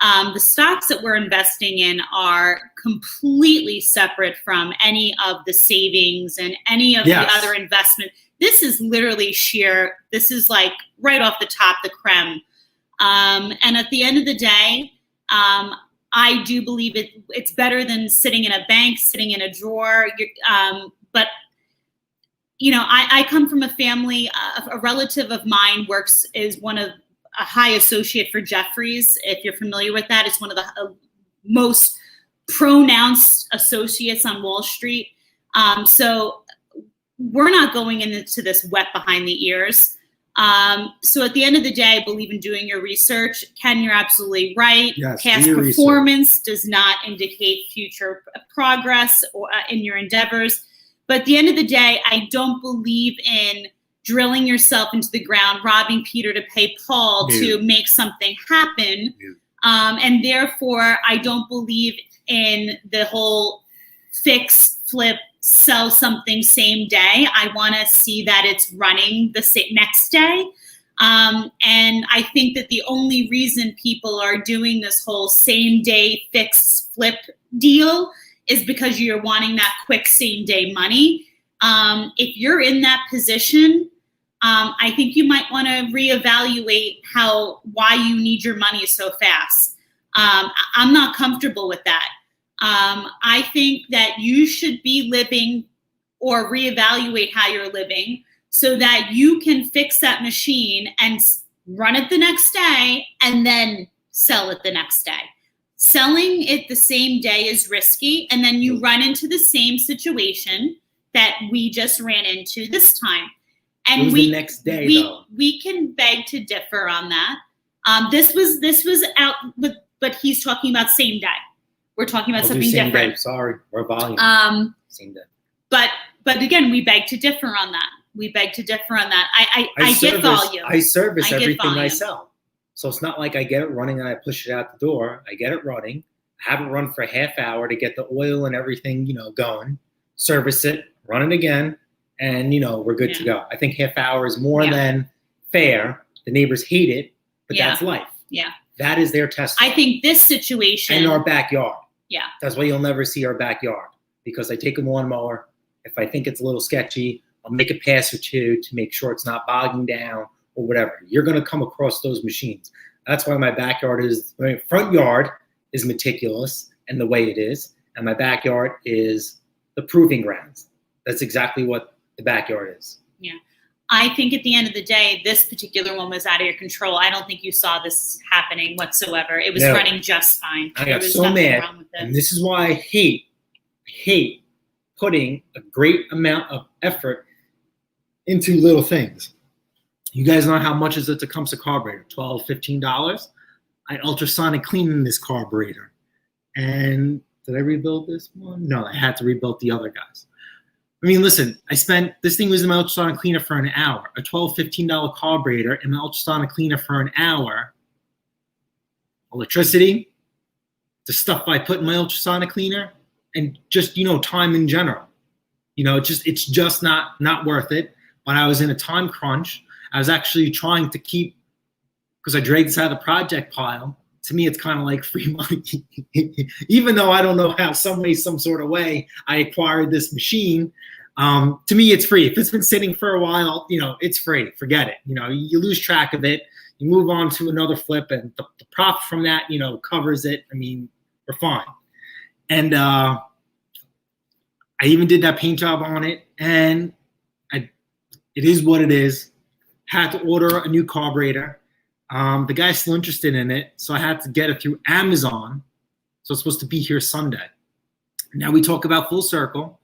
The stocks that we're investing in are completely separate from any of the savings and any of the other investment. This is literally this is like right off the top, the creme. And at the end of the day, I do believe it's better than sitting in a bank, sitting in a drawer. But, I come from a family, a relative of mine is one of a high associate for Jefferies. If you're familiar with that, it's one of the most pronounced associates on Wall Street. So we're not going into this wet behind the ears. So at the end of the day, I believe in doing your research. Ken, you're absolutely right. Yes, past performance does not indicate future progress or in your endeavors. But at the end of the day, I don't believe in drilling yourself into the ground, robbing Peter to pay Paul to make something happen. And therefore, I don't believe in the whole fix, flip, sell something same day. I want to see that it's running the next day. And I think that the only reason people are doing this whole same day fix flip deal is because you're wanting that quick same day money. If you're in that position, I think you might want to reevaluate why you need your money so fast. I'm not comfortable with that. I think that you should be living or reevaluate how you're living so that you can fix that machine and run it the next day and then sell it the next day. Selling it the same day is risky, and then you run into the same situation that we just ran into this time. And the next day, though. We can beg to differ on that. This was out with, but he's talking about same day. We're talking about something same different. Day. Sorry, we're volume. Same day. But again, we beg to differ on that. I get volume. I service everything volume. I sell. So it's not like I get it running and I push it out the door. I get it running. I have it run for a half hour to get the oil and everything, going. Service it, run it again, and we're good to go. I think half hour is more than fair. The neighbors hate it, but that's life. Yeah. That is their testimony. I think this situation. And our backyard. Yeah. That's why you'll never see our backyard, because I take a lawnmower. If I think it's a little sketchy, I'll make a pass or two to make sure it's not bogging down or whatever. You're going to come across those machines. That's why my front yard is meticulous and the way it is. And my backyard is the proving grounds. That's exactly what the backyard is. Yeah. I think at the end of the day, this particular one was out of your control. I don't think you saw this happening whatsoever. It was running just fine. I got so mad. And this is why I hate putting a great amount of effort into little things. You guys know how much is a Tecumseh carburetor? $12, $15. I ultrasonic cleaned this carburetor. And did I rebuild this one? No, I had to rebuild the other guys. I mean, listen, this thing was in my ultrasonic cleaner for an hour. A $12, $15 carburetor in my ultrasonic cleaner for an hour. Electricity, the stuff I put in my ultrasonic cleaner, and just, time in general. It's just not worth it. But I was in a time crunch. I was actually trying to keep, because I dragged this out of the project pile. To me, it's kind of like free money. Even though I don't know how, some sort of way, I acquired this machine. To me, it's free. If it's been sitting for a while, it's free. Forget it. You lose track of it. You move on to another flip, and the profit from that, covers it. I mean, we're fine. And I even did that paint job on it, and it is what it is. Had to order a new carburetor. The guy's still interested in it, so I had to get it through Amazon. So it's supposed to be here Sunday. Now we talk about full circle.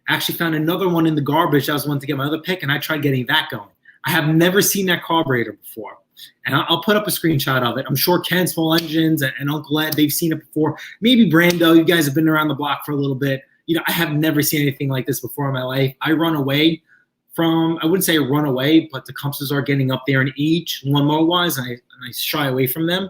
I actually found another one in the garbage. I was wanting to get my other pick, and I tried getting that going. I have never seen that carburetor before. And I'll put up a screenshot of it. I'm sure Ken Small Engines and Uncle Ed, they've seen it before. Maybe Brando, you guys have been around the block for a little bit. I have never seen anything like this before in my life. I run away from, I wouldn't say run away, but the Tecumsehs are getting up there in age, lawnmower-wise, and I shy away from them.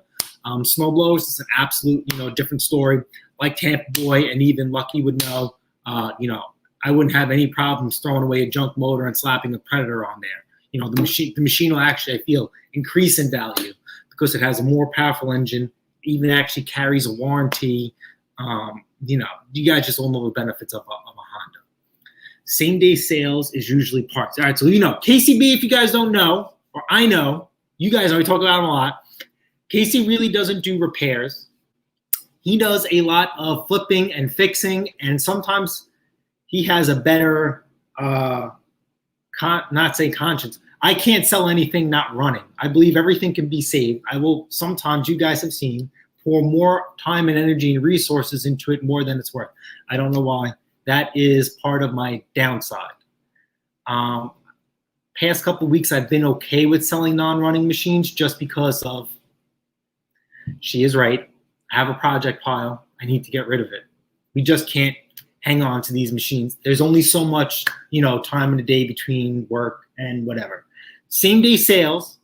Snow blowers, it's an absolute, different story. Like Tampa Boy and even Lucky would know, I wouldn't have any problems throwing away a junk motor and slapping a Predator on there. The machine will actually, I feel, increase in value because it has a more powerful engine, even actually carries a warranty. You guys just all know the benefits of a Honda. Same day sales is usually parts. All right, so KCB, if you guys don't know, or I know, you guys already talk about him a lot. Casey really doesn't do repairs. He does a lot of flipping and fixing, and sometimes he has a better, not say conscience. I can't sell anything not running. I believe everything can be saved. I will sometimes, you guys have seen, pour more time and energy and resources into it more than it's worth. I don't know why. That is part of my downside. Past couple of weeks, I've been okay with selling non-running machines just because of, she is right, I have a project pile. I need to get rid of it. We just can't hang on to these machines. There's only so much, time in the day between work and whatever. Same day sales.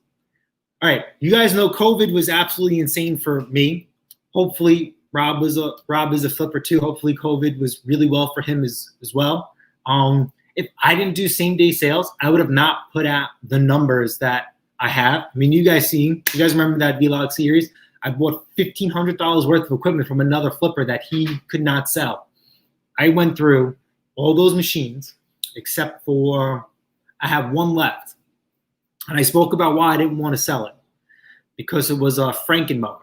All right, you guys know COVID was absolutely insane for me. Hopefully, Rob is a flipper too. Hopefully, COVID was really well for him as well. If I didn't do same day sales, I would have not put out the numbers that I have. I mean, you guys remember that vlog series? I bought $1,500 worth of equipment from another flipper that he could not sell. I went through all those machines except for I have one left. And I spoke about why I didn't want to sell it. Because it was a Frankenmower.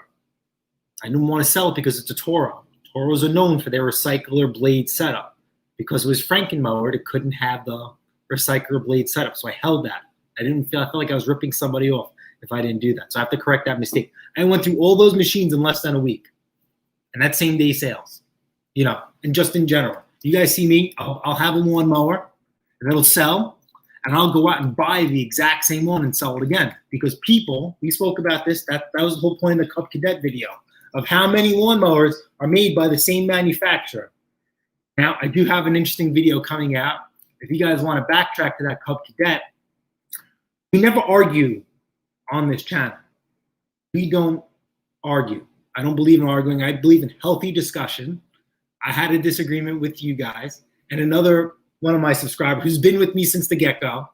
I didn't want to sell it because it's a Toro. Toros are known for their recycler blade setup. Because it was Frankenmower, it couldn't have the recycler blade setup. So I held that. I felt like I was ripping somebody off if I didn't do that. So I have to correct that mistake. I went through all those machines in less than a week. And that's same day sales. And just in general. You guys see me, I'll have a lawnmower and it'll sell. And I'll go out and buy the exact same one and sell it again. Because people, we spoke about this, that was the whole point of the Cub Cadet video, of how many lawnmowers are made by the same manufacturer. Now, I do have an interesting video coming out. If you guys want to backtrack to that Cub Cadet, we never argue on this channel. We don't argue. I don't believe in arguing. I believe in healthy discussion. I had a disagreement with you guys. And another one of my subscribers who's been with me since the get-go,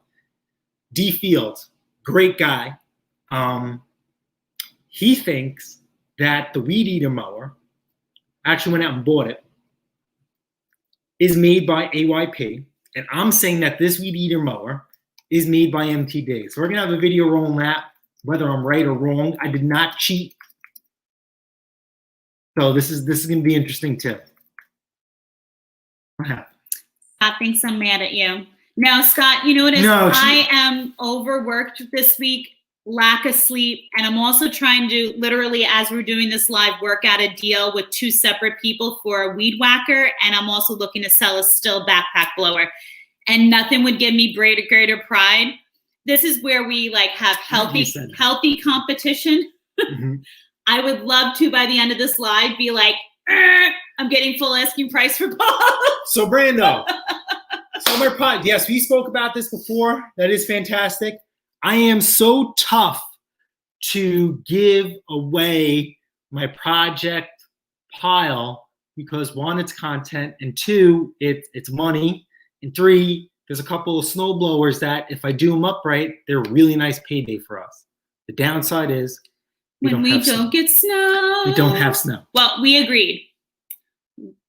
D Fields, great guy. He thinks that the Weed Eater mower, actually went out and bought it, is made by AYP. And I'm saying that this Weed Eater mower is made by MTD. So we're going to have a video rolling that, whether I'm right or wrong. I did not cheat. So this is going to be interesting too. What happened? Scott thinks I'm mad at you. No, Scott, you know what it is? No, I am overworked this week. lack of sleep, and I'm also trying to literally, as we're doing this live, work out a deal with 2 separate people for a weed whacker, and I'm also looking to sell a still backpack blower. And nothing would give me greater pride. This is where we like have healthy competition. Mhm. I would love to, by the end of this live, be like, I'm getting full asking price for both. So Brando, Summer Pod. Yes, we spoke about this before. That is fantastic. I am so tough to give away my project pile because 1, it's content, and 2, it's money, and 3, there's a couple of snow blowers that if I do them up right, they're a really nice payday for us. The downside is when we don't get snow. We don't have snow. Well, we agreed.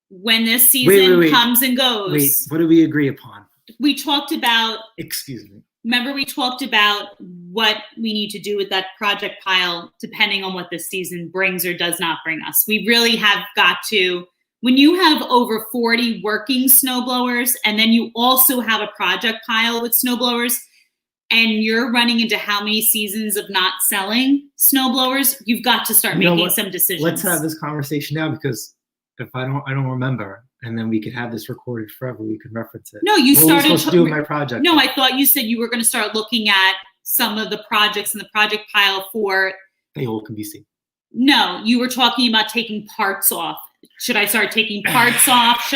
When this season comes and goes. Wait, what did we agree upon? We talked about. Excuse me. Remember, we talked about what we need to do with that project pile, depending on what this season brings or does not bring us. We really have got to. When you have over 40 working snowblowers, and then you also have a project pile with snowblowers, and you're running into how many seasons of not selling snowblowers, you've got to start making some decisions. Let's have this conversation now, because if I don't remember, and then we could have this recorded forever, we could reference it. No, you what started supposed to do with my project. No, I thought you said you were going to start looking at some of the projects in the project pile for. They all can be seen. No, you were talking about taking parts off. Should I start taking parts off?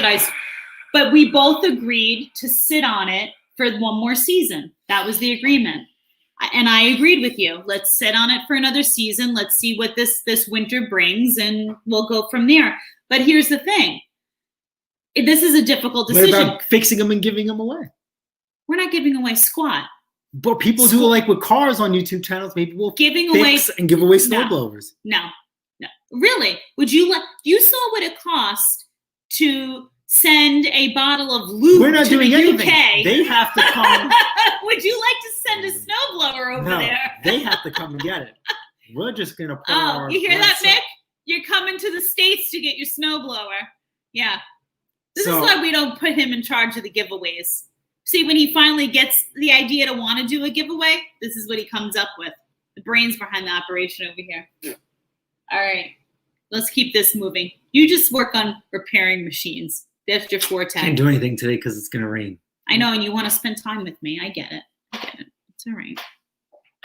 But we both agreed to sit on it for 1 more season. That was the agreement. And I agreed with you. Let's sit on it for another season. Let's see what this winter brings, and we'll go from there. But here's the thing. This is a difficult decision. What about fixing them and giving them away? We're not giving away squat. But people do like with cars on YouTube channels. Maybe we'll fix and give away snowblowers. No. Really? Would you you saw what it cost to send a bottle of lube We're not to doing the anything. UK? They have to come. Would you like to send a snowblower over there? They have to come and get it. We're just gonna put you hear that, Mick? You're coming to the States to get your snowblower. Yeah. This is why we don't put him in charge of the giveaways. See, when he finally gets the idea to want to do a giveaway, this is what he comes up with. The brains behind the operation over here. All right. Let's keep this moving. You just work on repairing machines. That's your forte. Can't do anything today because it's going to rain. I know, and you want to spend time with me. I get it. It's all right.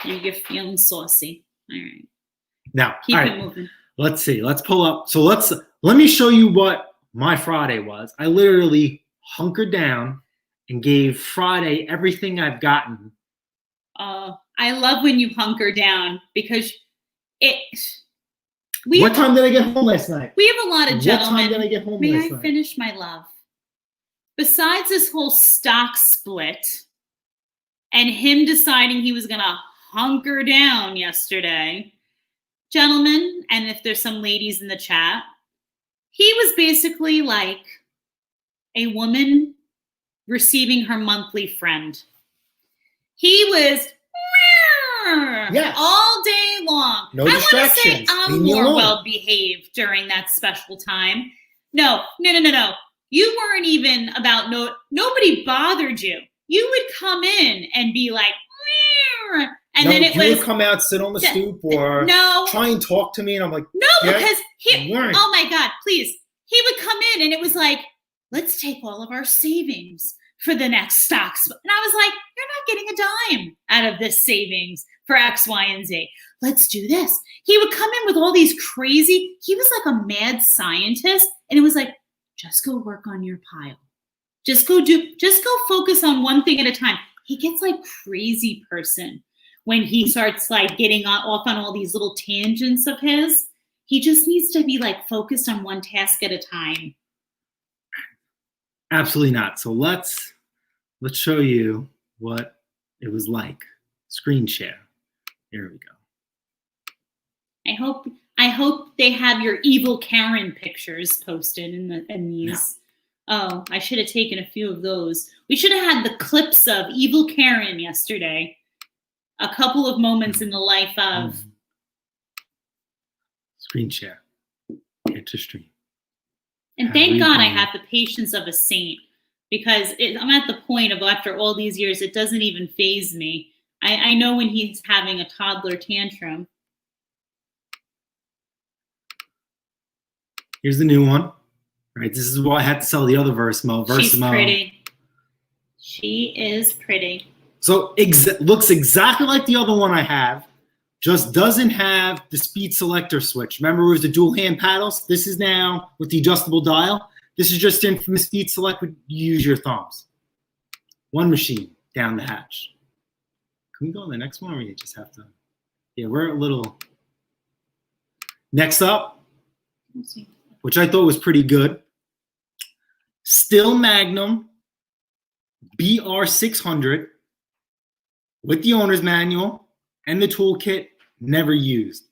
You're feeling saucy. All right. Now, keep it moving. Let's see. Let's pull up. So let me show you what my Friday was. I literally hunkered down and gave Friday everything I've gotten. I love when you hunker down because what time did I get home last night? We have a lot of gentlemen. What time did I get home last night? May I finish, my love? Besides this whole stock split and him deciding he was going to hunker down yesterday, gentlemen, and if there's some ladies in the chat, he was basically like a woman receiving her monthly friend. He was all day long. No distractions. I want to say I'm more well-behaved during that special time. No. You weren't even about nobody bothered you. You would come in and be like, and then you would come out, sit on the stoop, or try and talk to me, and I'm like, because oh my God, please. He would come in and it was like, let's take all of our savings for the next stock split. And I was like, you're not getting a dime out of this savings for X, Y, and Z. Let's do this. He would come in with all these crazy, he was like a mad scientist. And it was like, just go work on your pile. Just go focus on one thing at a time. He gets like crazy person when he starts like getting off on all these little tangents of his. He just needs to be like focused on one task at a time. Absolutely not. So let's show you what it was like. Screen share. Here we go. I hope they have your evil Karen pictures posted in these. No. Oh, I should have taken a few of those. We should have had the clips of evil Karen yesterday. A couple of moments in the life of. Screen share. Get to stream. And thank God I have the patience of a saint, because I'm at the point of after all these years, it doesn't even faze me. I know when he's having a toddler tantrum. Here's the new one. Right, this is why I had to sell the other Versamo. She's pretty. She is pretty. So looks exactly like the other one I have, just doesn't have the speed selector switch. Remember, it was the dual hand paddles? This is now with the adjustable dial. This is just in from the speed select. You use your thumbs. One machine down the hatch. Can we go on the next one, or you just have to? Yeah, we're a little. Next up, which I thought was pretty good. Still Magnum BR600 with the owner's manual and the toolkit, never used.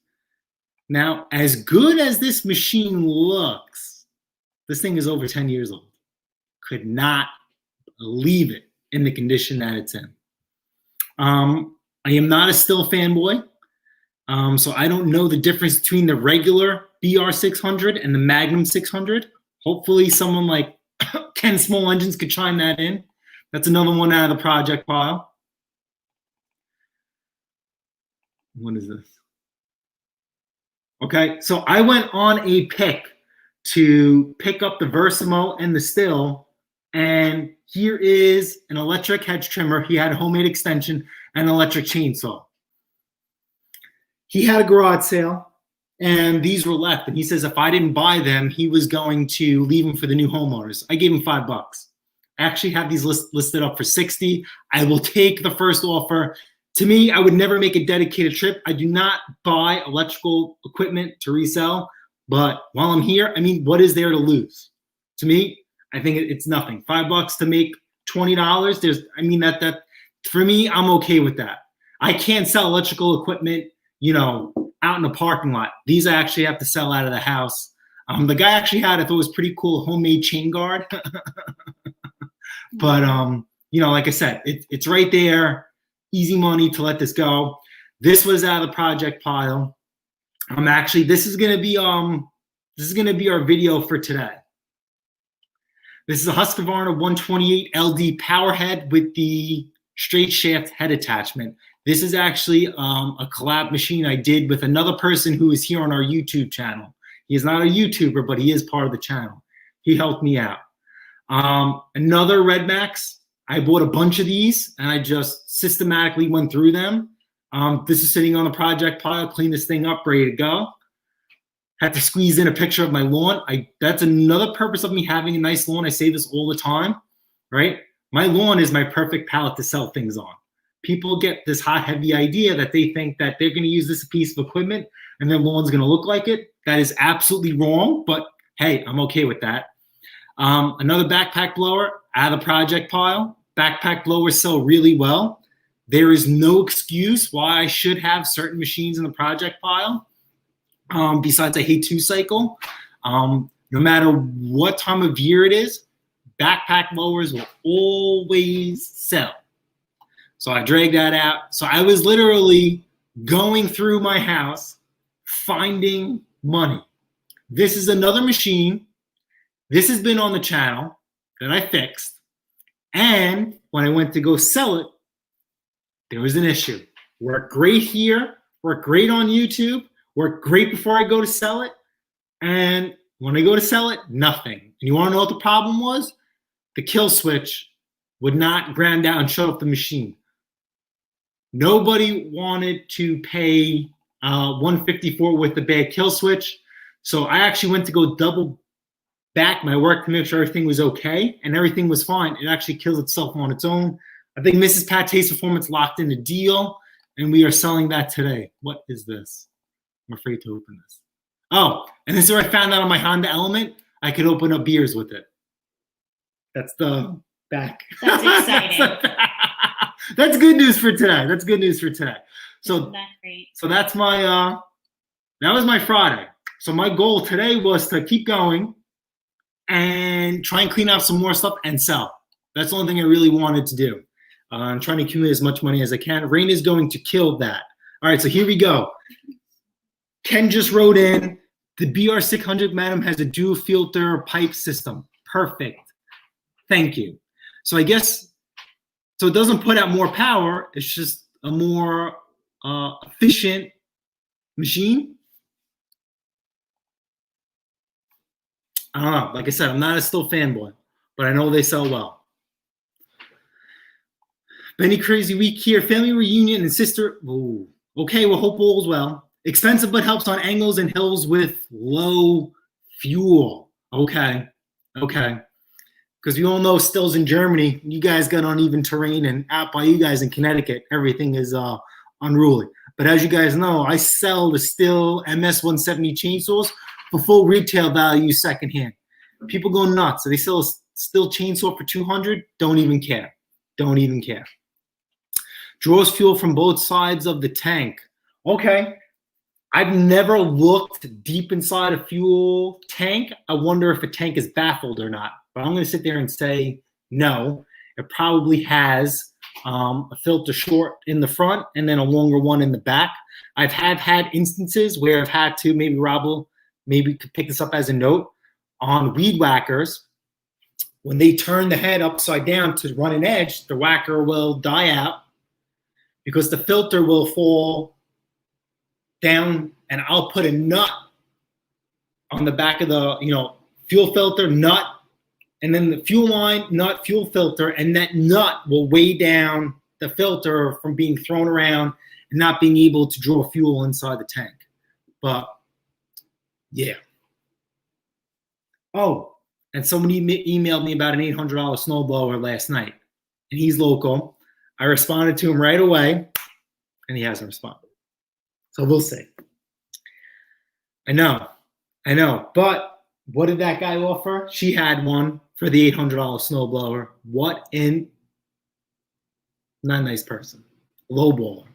Now, as good as this machine looks, this thing is over 10 years old. Could not believe it in the condition that it's in. I am not a Still fanboy, so I don't know the difference between the regular BR600 and the Magnum 600. Hopefully someone like Ken Small Engines could chime that in. That's another one out of the project pile. What is this? Okay, so I went on a pick to pick up the Versamo and the Still, and here is an electric hedge trimmer. He had a homemade extension and an electric chainsaw. He had a garage sale, and these were left, and he says if I didn't buy them, he was going to leave them for the new homeowners. I gave him $5. I actually have these listed up for $60. I will take the first offer. To me, I would never make a dedicated trip. I do not buy electrical equipment to resell, but while I'm here, I mean, what is there to lose? To me, I think it's nothing. $5 to make $20. That for me, I'm okay with that. I can't sell electrical equipment, out in the parking lot. These I actually have to sell out of the house. The guy actually had, I thought it was pretty cool, homemade chain guard. But like I said, it's right there. Easy money to let this go. This was out of the project pile. This is gonna be our video for today. This is a Husqvarna 128 LD power head with the straight shaft head attachment. This is actually a collab machine I did with another person who is here on our YouTube channel. He is not a YouTuber, but he is part of the channel. He helped me out. Another Red Max. I bought a bunch of these, and I just systematically went through them. This is sitting on the project pile, clean this thing up, ready to go. Had to squeeze in a picture of my lawn. That's another purpose of me having a nice lawn. I say this all the time, right? My lawn is my perfect palette to sell things on. People get this hot, heavy idea that they think that they're going to use this piece of equipment and their lawn's going to look like it. That is absolutely wrong, but hey, I'm okay with that. Another backpack blower out of the project pile. Backpack blowers sell really well. There is no excuse why I should have certain machines in the project pile. Besides, I hate 2-cycle. No matter what time of year it is, backpack blowers will always sell. So I dragged that out. So I was literally going through my house, finding money. This is another machine. This has been on the channel that I fixed. And when I went to go sell it, there was an issue. Worked great here, worked great on YouTube, worked great before I go to sell it. And when I go to sell it, nothing. And you want to know what the problem was? The kill switch would not ground out and shut off the machine. Nobody wanted to pay $154 with the bad kill switch. So I actually went to go double back my work to make sure everything was okay, and everything was fine. It actually kills itself on its own. I think Mrs. Pate's Performance locked in a deal, and we are selling that today. What is this? I'm afraid to open this. Oh, and this is where I found out on my Honda Element, I could open up beers with it. That's the back. That's exciting. That's good news for today. That's good news for today. So, great? So that's my, that was my Friday. So my goal today was to keep going and try and clean out some more stuff and sell. That's the only thing I really wanted to do. I'm trying to accumulate as much money as I can. Rain is going to kill that. All right, so here we go. Ken just wrote in, the BR600 Magnum has a dual filter pipe system. Perfect. Thank you. So I guess, so it doesn't put out more power. It's just a more efficient machine. I don't know. Like I said, I'm not a Stihl fanboy, but I know they sell well. Benny Crazy Week here. Family reunion and sister. Ooh. Okay, well, hope all's well. Expensive but helps on angles and hills with low fuel. Okay. Because you all know Stihl's in Germany. You guys got uneven terrain, and out by you guys in Connecticut, everything is unruly. But as you guys know, I sell the Stihl MS-170 chainsaws for full retail value secondhand. People go nuts. So they sell a Stihl chainsaw for $200. Don't even care. Draws fuel from both sides of the tank. Okay. I've never looked deep inside a fuel tank. I wonder if a tank is baffled or not. But I'm going to sit there and say no. It probably has a filter short in the front and then a longer one in the back. I've had instances where I've had to, maybe Rob will maybe could pick this up as a note, on weed whackers. When they turn the head upside down to run an edge, the whacker will die out because the filter will fall down, and I'll put a nut on the back of the fuel filter, nut, and then the fuel line, nut, fuel filter, and that nut will weigh down the filter from being thrown around and not being able to draw fuel inside the tank. But yeah. Oh, and somebody emailed me about an $800 snowblower last night, and he's local. I responded to him right away, and he hasn't responded. So we'll see. I know. But what did that guy offer? She had one for the $800 snowblower. What in? Not a nice person. Lowballer.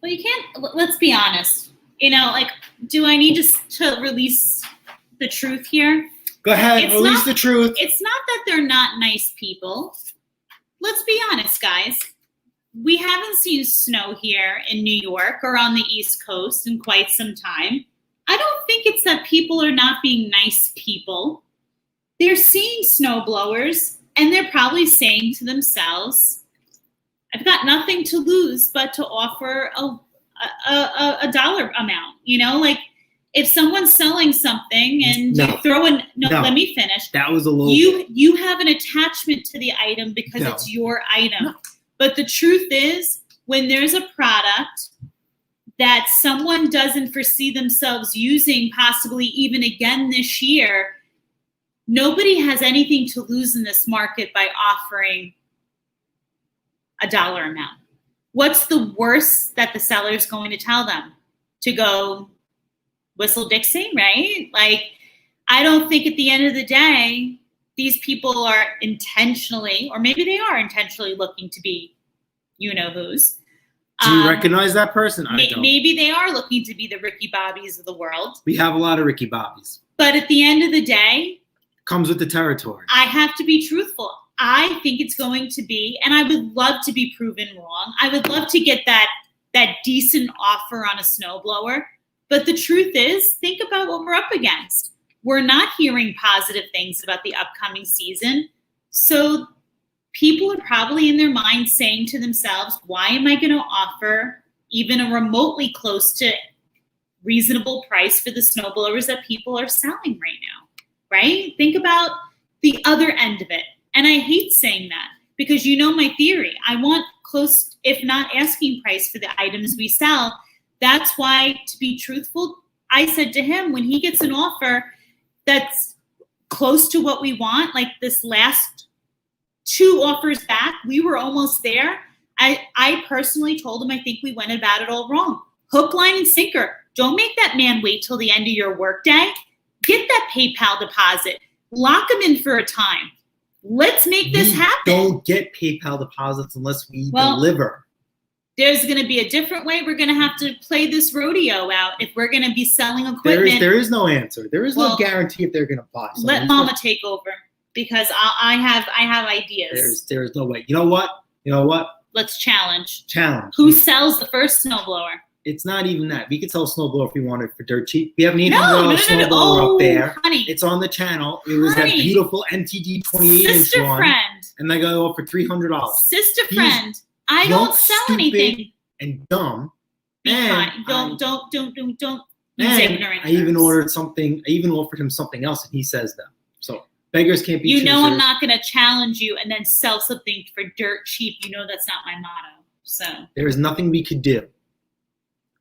Well, you can't. Let's be honest. Do I need to release the truth here? Go ahead, release the truth. It's not that they're not nice people. Let's be honest, guys. We haven't seen snow here in New York or on the East Coast in quite some time. I don't think it's that people are not being nice people. They're seeing snow blowers, and they're probably saying to themselves, I've got nothing to lose but to offer a dollar amount. If someone's selling something and you throw in, let me finish. That was a low. You have an attachment to the item because it's your item. No. But the truth is, when there's a product that someone doesn't foresee themselves using possibly even again this year, nobody has anything to lose in this market by offering a dollar amount. What's the worst that the seller is going to tell them? To go whistle Dixie, right? I don't think at the end of the day, these people are intentionally, or maybe they are intentionally looking to be you-know-who's. Do you recognize that person? I don't. Maybe they are looking to be the Ricky Bobbies of the world. We have a lot of Ricky Bobbies. But at the end of the day, comes with the territory. I have to be truthful. I think it's going to be, and I would love to be proven wrong. I would love to get that decent offer on a snowblower. But the truth is, think about what we're up against. We're not hearing positive things about the upcoming season. So people are probably in their minds saying to themselves, why am I going to offer even a remotely close to reasonable price for the snowblowers that people are selling right now, right? Think about the other end of it. And I hate saying that because my theory. I want close, if not asking price for the items we sell. That's why, to be truthful, I said to him, when he gets an offer that's close to what we want, like this last 2 offers back, we were almost there. I personally told him I think we went about it all wrong. Hook, line, and sinker. Don't make that man wait till the end of your workday. Get that PayPal deposit. Lock him in for a time. Let's make this happen. Don't get PayPal deposits unless we deliver. There's going to be a different way. We're going to have to play this rodeo out if we're going to be selling equipment. There is no answer. There is no guarantee if they're going to buy something. Let Mama take over because I have ideas. There's no way. You know what? Let's challenge. Who sells the first snowblower? It's not even that. We could sell a snowblower if we wanted for dirt cheap. We have an $800 snowblower up there. Honey. It's on the channel. It was that beautiful MTD 28-inch one. Friend. And they go for $300. Sister friend. I don't sell anything. and dumb. Be And kind. Don't use And ignorant I even terms. ordered something. I even offered him something else, and he says them. So beggars can't be You choosers. know I'm not going to challenge you and then sell something for dirt cheap. You know that's not my motto. So There is nothing we could do.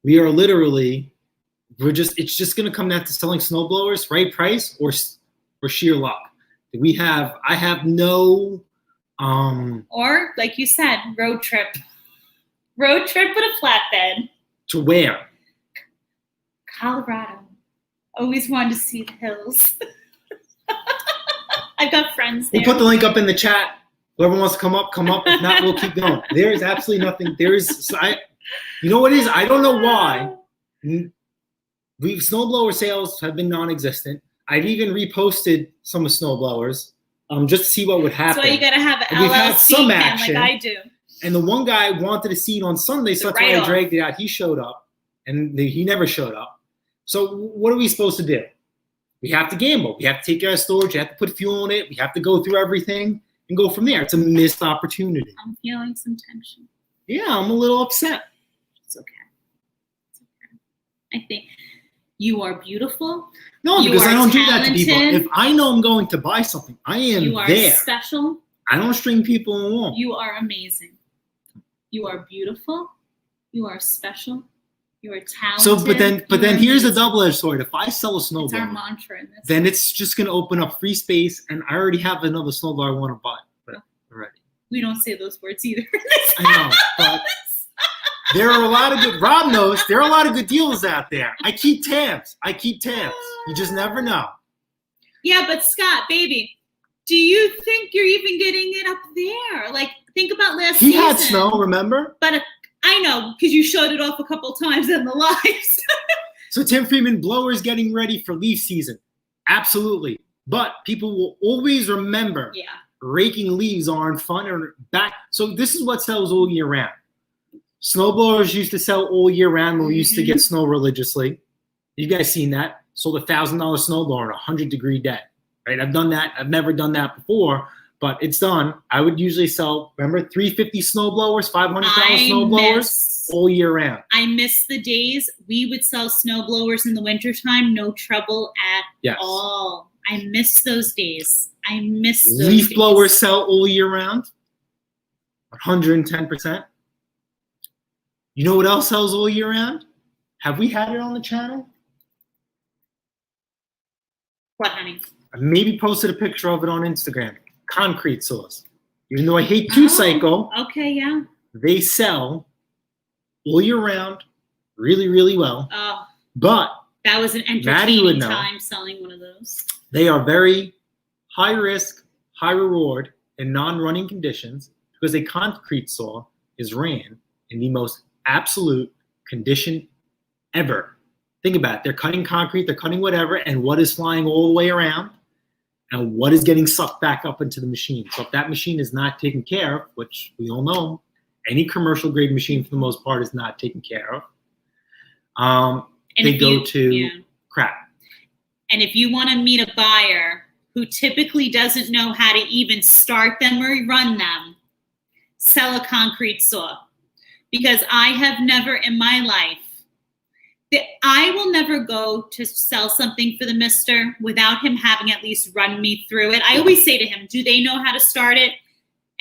We are literally, it's just going to come down to selling snowblowers, right price or sheer luck. I have no, or like you said, road trip with a flatbed. to where. Colorado. Always wanted to see the hills. I've got friends there. We'll put the link up in the chat. Whoever wants to come up, come up. If not, we'll keep going. There is absolutely nothing. You know what it is? I don't know why. Snowblower sales have been non-existent. I've even reposted some of snowblowers just to see what would happen. So you got to have an And we've had LLC some pen action. like I do. And the one guy wanted a seat on Sunday, so that's why I write-off. dragged it out. He showed up, and he never showed up. So what are we supposed to do? We have to gamble. We have to take care of storage. You have to put fuel in it. We have to go through everything and go from there. It's a missed opportunity. I'm feeling some tension. Yeah, I'm a little upset. It's okay. It's okay. I think you are beautiful. No, You because I are don't do that to people. talented. If I know I'm going to buy something, I am You are there. special. I don't string people along. You are amazing. You are beautiful. You are special. You are talented. So, but then You are here's a amazing. double-edged sword. If I sell a It's our snowblower, mantra in this. then it's just going to open up free space, and I already have another snowblower I want to buy already. We don't say those words either. I know, but there are a lot of good. Rob knows there are a lot of good deals out there. I keep tabs. You just never know. Yeah, but Scott, baby, do you think you're even getting it up there? Like, think about last He season. had snow, remember? But I know, because you showed it off a couple times in the lives. So Tim Freeman, blowers getting ready for leaf season. Absolutely. But people will always remember Yeah. raking leaves aren't fun or back. So this is what sells all year round. Snowblowers used to sell all year round when we used to get snow religiously. You guys seen that? Sold $1,000 snowblower on a 100-degree day. Right? I've done that. I've never done that before, but it's done. I would usually sell, remember, $350 snowblowers, $500 snowblowers all year round. I miss the days we would sell snowblowers in the wintertime, no trouble at all. I miss those days. I miss those Leaf days. blowers sell all year round, 110%. You know what else sells all year round? Have we had it on the channel? What, honey? I maybe posted a picture of it on Instagram. Concrete saws. Even though I hate two-cycle, Okay, yeah. they sell all year round really, really well. Oh, But that was an Maddie would entertaining know. time selling one of those. they are very high risk, high reward in non-running conditions because a concrete saw is ran in the most absolute condition ever. Think about it. They're cutting concrete, they're cutting whatever, and what is flying all the way around and what is getting sucked back up into the machine. So if that machine is not taken care of, which we all know, any commercial grade machine for the most part is not taken care of, And they if go you- to yeah. crap. And if you want to meet a buyer who typically doesn't know how to even start them or run them, sell a concrete saw. Because I have never in my life, I will never go to sell something for the mister without him having at least run me through it. I always say to him, do they know how to start it?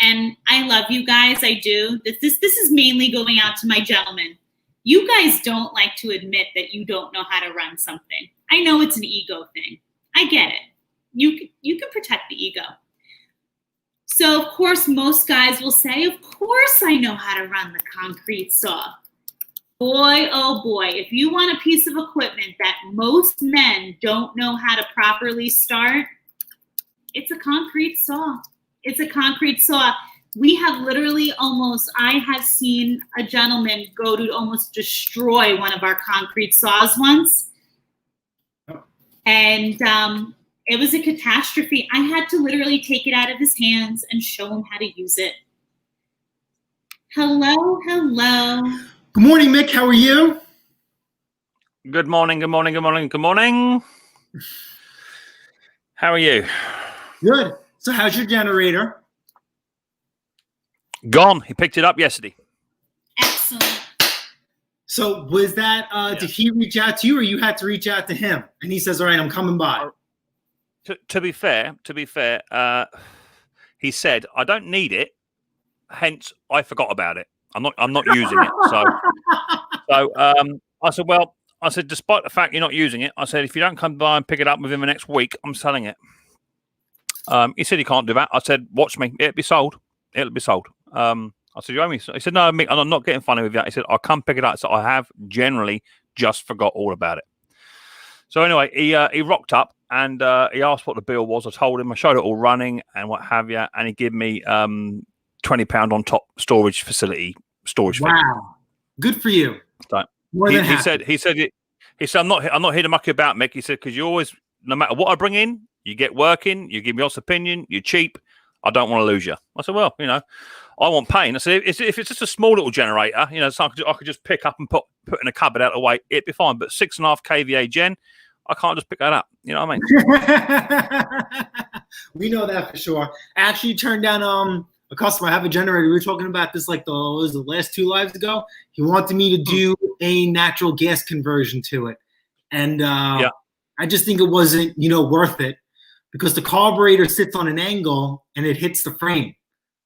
And I love you guys, I do. This is mainly going out to my gentlemen. You guys don't like to admit that you don't know how to run something. I know it's an ego thing. I get it. You can protect the ego. So, of course, most guys will say, of course I know how to run the concrete saw. Boy, oh boy, if you want a piece of equipment that most men don't know how to properly start, it's a concrete saw. It's a concrete saw. We have literally I have seen a gentleman go to almost destroy one of our concrete saws once. And it was a catastrophe. I had to literally take it out of his hands and show him how to use it. Hello, hello. Good morning, Mick. How are you? Good morning, good morning, good morning, good morning. How are you? Good. So how's your generator? Gone. He picked it up yesterday. Excellent. So was that, did he reach out to you or you had to reach out to him? And he says, all right, I'm coming by. To be fair, he said, I don't need it. Hence, I forgot about it. I'm not using it. So I said, well, despite the fact you're not using it, I said, if you don't come by and pick it up within the next week, I'm selling it. He said he can't do that. I said, watch me. It'll be sold. It'll be sold. I said, you owe me? He said, no, Mick, I'm not getting funny with you. He said, I'll come pick it up. So I have generally just forgot all about it. So anyway, he rocked up and he asked what the bill was. I told him, I showed it all running and what have you. And he gave me £20 on top storage fee. Wow. Good for you. So More than he said, I'm not here to muck you about, Mick. He said, because you always, no matter what I bring in, you get working, you give me your opinion, you're cheap. I don't want to lose you. I said, well, I want pain. I said, if it's just a small little generator, so I could just pick up and put in a cupboard out of the way, it'd be fine. But 6.5 kVA gen, I can't just pick that up. You know what I mean? We know that for sure. I actually turned down a customer. I have a generator. We were talking about this like the last 2 lives ago. He wanted me to do a natural gas conversion to it. And I just think it wasn't, worth it because the carburetor sits on an angle and it hits the frame.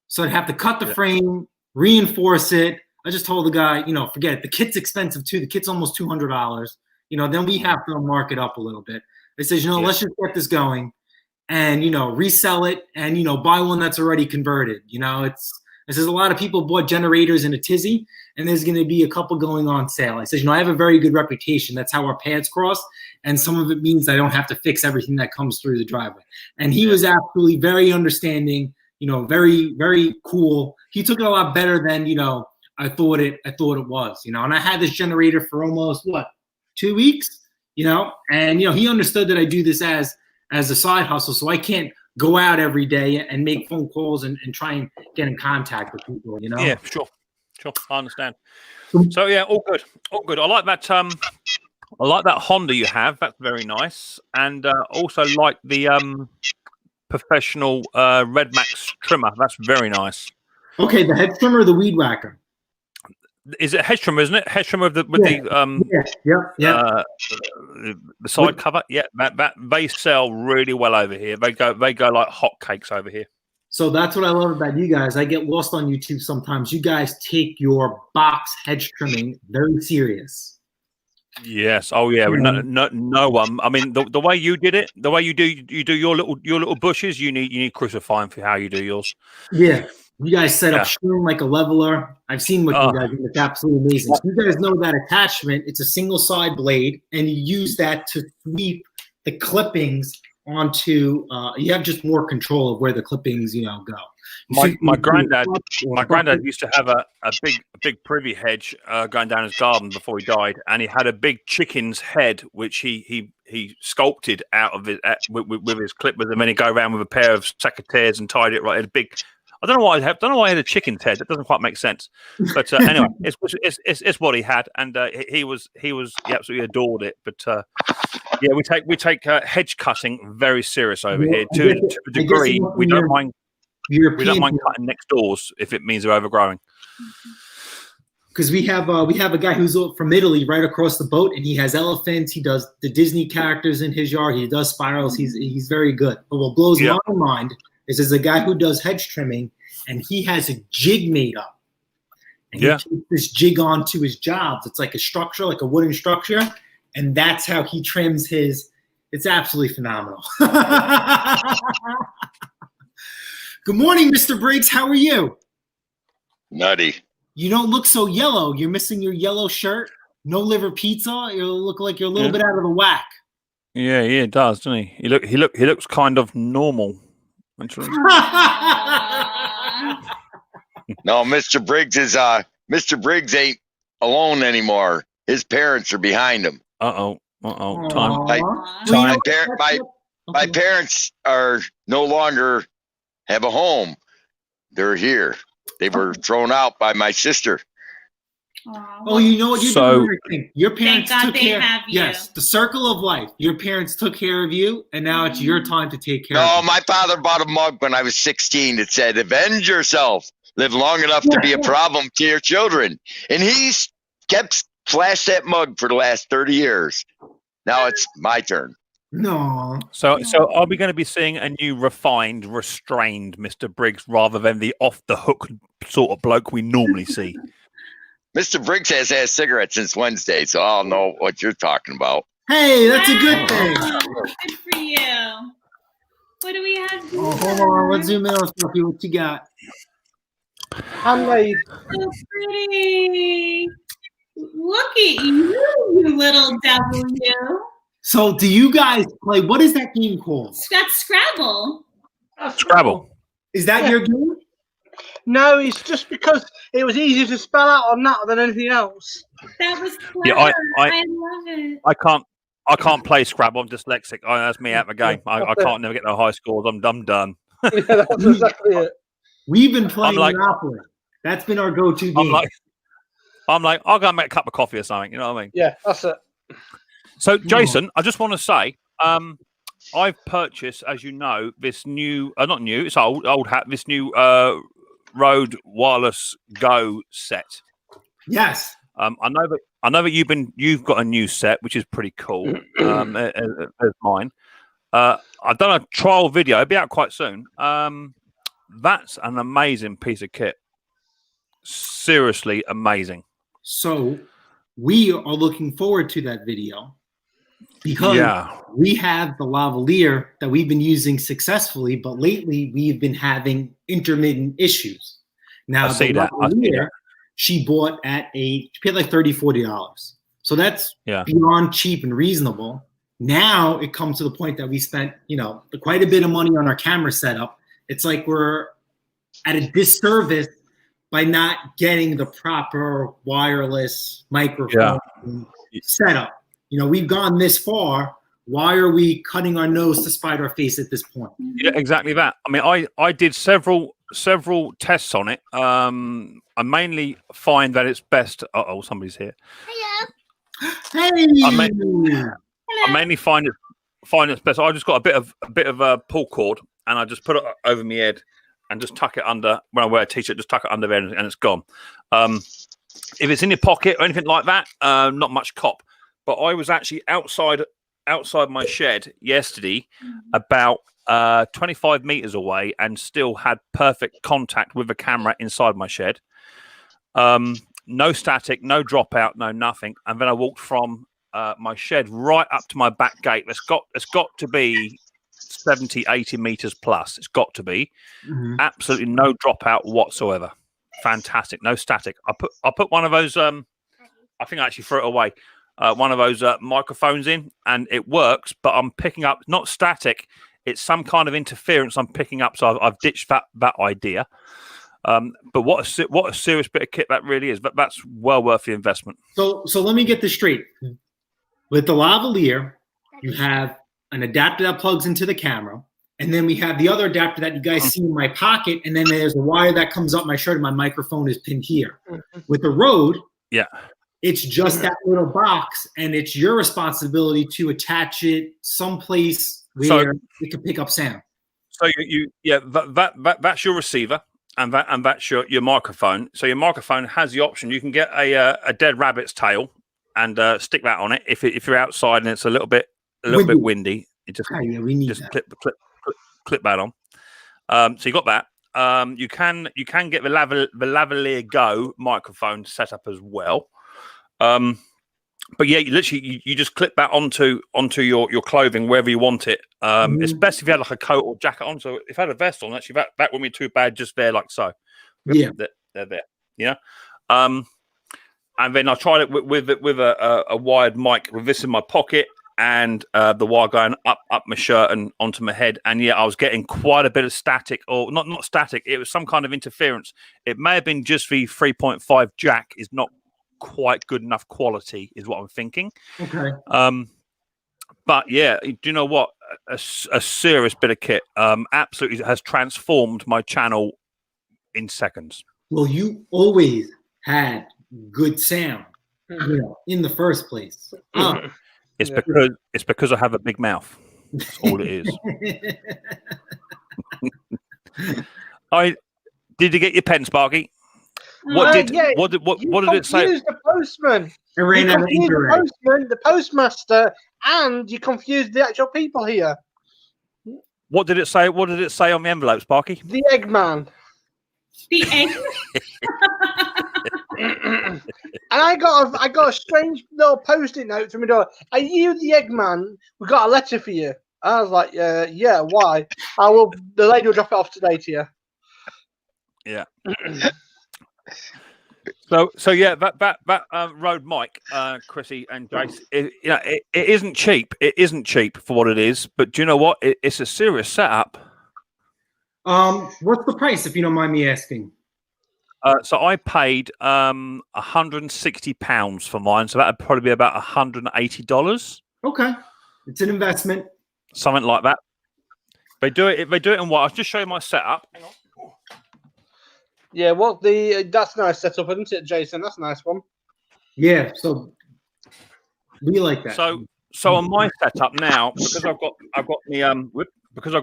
So I'd have to cut the frame, reinforce it. I just told the guy, forget it. The kit's expensive too. The kit's almost $200. Then we have to mark it up a little bit. It says, let's just get this going and, resell it and, buy one that's already converted. It says a lot of people bought generators in a tizzy and there's going to be a couple going on sale. I says, I have a very good reputation. That's how our paths cross. And some of it means I don't have to fix everything that comes through the driveway. And he was absolutely very understanding, very, very cool. He took it a lot better than, I thought it was, and I had this generator for almost 2 weeks, and, he understood that I do this as a side hustle. So I can't go out every day and make phone calls and try and get in contact with people, Yeah, sure. I understand. So yeah, all good. I like that. I like that Honda you have. That's very nice. And also like the professional Red Max trimmer. That's very nice. Okay, the hedge trimmer or the weed whacker? Is it hedge trimmer, isn't it? Hedge trimmer the side cover. Yeah, that they sell really well over here. They go like hotcakes over here. So that's what I love about you guys. I get lost on YouTube sometimes. You guys take your box hedge trimming very serious. Yes. Oh yeah. No one. I mean, the way you did it, the way you do your little bushes. You need crucifying for how you do yours. Yeah. You guys set up string like a leveler. I've seen what you guys do. It's absolutely amazing. So you guys know that attachment. It's a single side blade, and you use that to sweep the clippings onto. You have just more control of where the clippings, go. My granddad used to have a big privy hedge going down his garden before he died, and he had a big chicken's head which he sculpted out of it with his clippers, and then he'd go around with a pair of secateurs and tied it right at a big. I don't know why I had a chicken's head. That doesn't quite make sense. But anyway, it's what he had, and he absolutely adored it. But we take hedge cutting very serious over here to a degree. We don't mind cutting next doors if it means they're overgrowing. Because we have a guy who's from Italy right across the boat, and he has elephants. He does the Disney characters in his yard. He does spirals. He's very good. But what blows my mind is there's a guy who does hedge trimming, and he has a jig made up. And he takes this jig onto his jobs. It's like a structure, like a wooden structure, and that's how he trims his. It's absolutely phenomenal. Good morning, Mr. Briggs. How are you? Nutty. You don't look so yellow. You're missing your yellow shirt. No liver pizza. You look like you're a little bit out of the whack. Yeah, it does, doesn't he? He looks kind of normal. No, Mr. Briggs ain't alone anymore. His parents are behind him. Time. My parents are no longer have a home. They're here. They were thrown out by my sister. Oh, you know what you're doing? Your parents took care. Have you. Yes, the circle of life. Your parents took care of you, and now it's your time to take care of you. No, my father bought a mug when I was 16 that said, "Avenge yourself. Live long enough to be a problem to your children." And he kept flashed that mug for the last 30 years. Now it's my turn. No. So are we going to be seeing a new refined, restrained Mr. Briggs rather than the off the hook sort of bloke we normally see? Mr. Briggs has had cigarettes since Wednesday, so I don't know what you're talking about. Hey, that's a good thing. Good for you. What do we have here? Oh, hold on. Let's zoom in on Sophie. What you got? Handmade. So pretty. Look at you, you little W. So, do you guys play? What is that game called? That's Scrabble. Scrabble. Is that your game? No, it's just because it was easier to spell out on that than anything else. That was clever. Yeah, I love it. I can't play Scrabble. I'm dyslexic. That's me out of the game. I can't never get no high scores. I'm done. Yeah, that's exactly it. We've been playing like- Monopoly. That's been our go-to game. I'm like, I'll go and make a cup of coffee or something. You know what I mean? Yeah, that's it. So, Jason, I just want to say, I've purchased, as you know, this new, not new, it's old hat, this new Rode Wireless Go set. Yes. I know that you've got a new set, which is pretty cool. As mine. I've done a trial video. It'll be out quite soon. That's an amazing piece of kit. Seriously amazing. So, we are looking forward to that video because we have the lavalier that we've been using successfully, but lately we've been having intermittent issues. Now, I see that. She bought she paid like $30, $40. So that's beyond cheap and reasonable. Now it comes to the point that we spent, quite a bit of money on our camera setup. It's like we're at a disservice by not getting the proper wireless microphone setup. We've gone this far. Why are we cutting our nose to spite our face at this point? Yeah, exactly that. I mean, I did several tests on it. I mainly find that it's best. Somebody's here. Hey. I mainly find it's best. I just got a bit of a pull cord, and I just put it over my head and just tuck it under. When I wear a t-shirt, just tuck it under there, and it's gone. If it's in your pocket or anything like that, not much cop. But I was actually outside my shed yesterday, about 25 meters away, and still had perfect contact with the camera inside my shed. No static, no dropout, no nothing. And then I walked from my shed right up to my back gate. It's got to be 70, 80 meters plus. It's got to be. Absolutely no dropout whatsoever. Fantastic. No static. I put one of those. I think I actually threw it away. One of those microphones in, and it works. But I'm picking up not static. It's some kind of interference I'm picking up. So I've ditched that idea. But what a serious bit of kit that really is. But that's well worth the investment. So let me get this straight. With the lavalier, you have an adapter that plugs into the camera, and then we have the other adapter that you guys see in my pocket, and then there's a wire that comes up my shirt, and my microphone is pinned here. With the Rode, it's just that little box, and it's your responsibility to attach it someplace where it can pick up sound. So that's your receiver, and that's your microphone. So your microphone has the option. You can get a dead rabbit's tail and stick that on it if you're outside and it's a little bit windy. You just clip that on. So you got that. You can get the lavalier Go microphone set up as well. But yeah, you just clip that onto your clothing wherever you want it. It's best if you had like a coat or jacket on. So if I had a vest on, actually that wouldn't be too bad. Just there like so. Yeah, they're there. Yeah. And then I tried it with a wired mic with this in my pocket and the wire going up my shirt and onto my head. And yeah, I was getting quite a bit of static, or not static. It was some kind of interference. It may have been just the 3.5 jack is not quite good enough quality, is what I'm thinking. Okay. But yeah, do you know what? A serious bit of kit. Absolutely has transformed my channel in seconds. Well, you always had good sound, in the first place. It's because I have a big mouth. That's all it is. Did you get your pen, Sparky? What did yeah, what did it say? confused the postman. It ran You out of confused ink the already. postman, the postmaster, and you confused the actual people here. What did it say? What did it say on the envelope, Sparky? The Eggman. The egg. And I got a strange little post-it note from my door. Are you the Eggman? We got a letter for you. I was like, yeah, why? The lady will drop it off today to you. Yeah. So yeah, that Rode mic, Chrissy and Jace, it isn't cheap. It isn't cheap for what it is. But do you know what? It's a serious setup. What's the price, if you don't mind me asking? So I paid £160 for mine. So that'd probably be about $180. Okay, it's an investment. Something like that. They do it in what? I'll just show you my setup. Hang on. Yeah, that's a nice setup, isn't it, Jason? That's a nice one. Yeah, so we like that. So on my setup now, because I've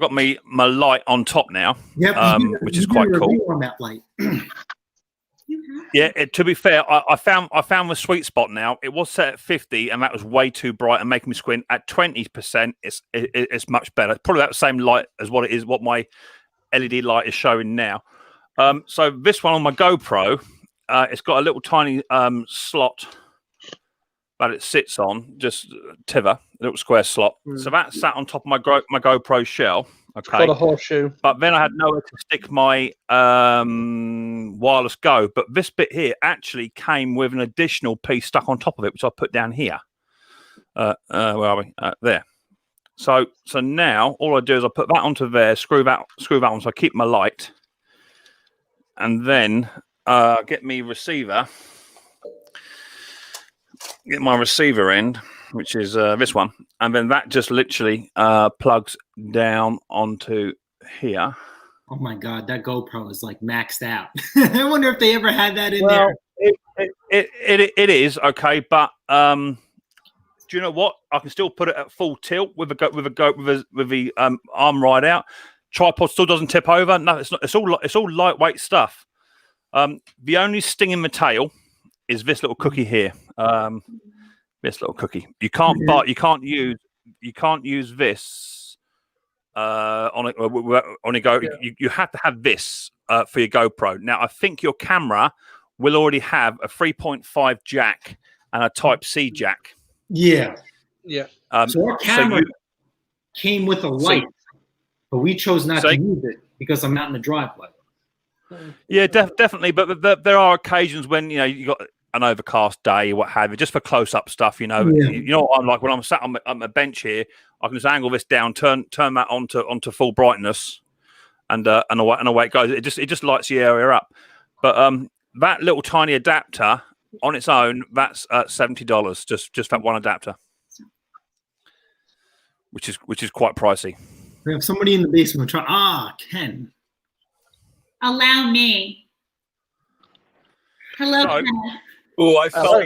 got my light on top now, Yep, which is quite cool. On that light. Yeah, to be fair, I found the sweet spot now. It was set at 50, and that was way too bright and making me squint. At 20%, it's much better. Probably about the same light as what my LED light is showing now. So this one on my GoPro, it's got a little tiny slot that it sits on, just a little square slot. So that sat on top of my GoPro shell. Okay. Got a horseshoe. But then I had nowhere to stick my wireless Go. But this bit here actually came with an additional piece stuck on top of it, which I put down here. Where are we? There. So now all I do is I put that onto there, screw that on, so I keep my light, and then get my receiver end, which is this one, and then that just literally plugs down onto here. Oh my God, that GoPro is like maxed out. I wonder if they ever had that in there. It is okay, but do you know what? I can still put it at full tilt with the arm right out. Tripod still doesn't tip over. No, it's not. It's all lightweight stuff. The only sting in the tail is this little cookie here. This little cookie. You can't use this on a Go. Yeah. You have to have this for your GoPro. Now, I think your camera will already have a 3.5 jack and a Type-C jack. Yeah. So our camera came with a light, but we chose not to use it because I'm not in the driveway. Yeah, definitely. But there are occasions when you got an overcast day or what have you, just for close-up stuff. You know what I'm like when I'm sat on my bench here. I can just angle this down, turn that onto full brightness, and away it goes. It just lights the area up. But that little tiny adapter on its own, that's $70. Just that one adapter, which is quite pricey. We have somebody in the basement trying. Ken. Allow me. Hello, Ken. Oh, I felt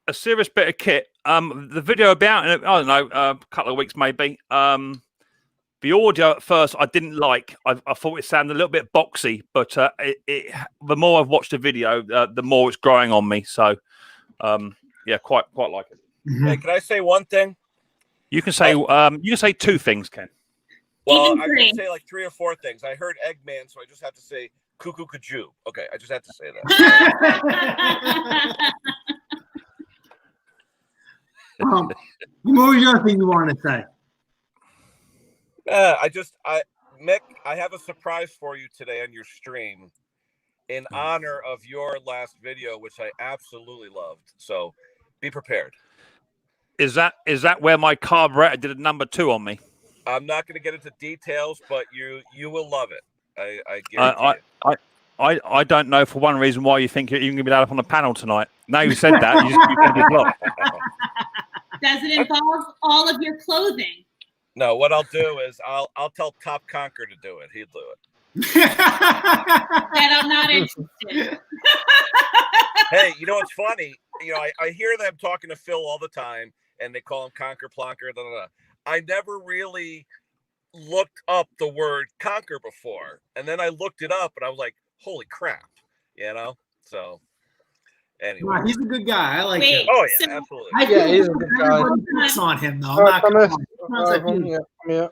a serious bit of kit. The video about I don't know, a couple of weeks maybe. The audio at first I didn't like. I thought it sounded a little bit boxy, but the more I've watched the video, the more it's growing on me. So, quite like it. Mm-hmm. Hey, can I say one thing? You can say two things, Ken. Well, I can say like 3 or 4 things. I heard Eggman, so I just have to say cuckoo kajou. Okay, I just have to say that. What was your thing you want to say? Mick, I have a surprise for you today on your stream in honor of your last video, which I absolutely loved. So be prepared. Is that where my carburetor did a number 2 on me? I'm not going to get into details, but you will love it. I guarantee it. I don't know for one reason why you think you're even going to be allowed up on the panel tonight. Now you said that, you just block. Does it involve all of your clothing? No, what I'll do is I'll tell Top Conquer to do it. He'll do it. That I'm not interested. Hey, you know what's funny? I hear them talking to Phil all the time, and they call him Conquer Plonker. Blah, blah, blah. I never really looked up the word conquer before, and then I looked it up, and I was like, "Holy crap!" So anyway. Nah, he's a good guy. I like him. Wait, Oh yeah, so absolutely. I Yeah, feel he's a good guy. everybody picks on him though. I'm All right, not gonna Thomas. lie. Sounds like you. Yeah.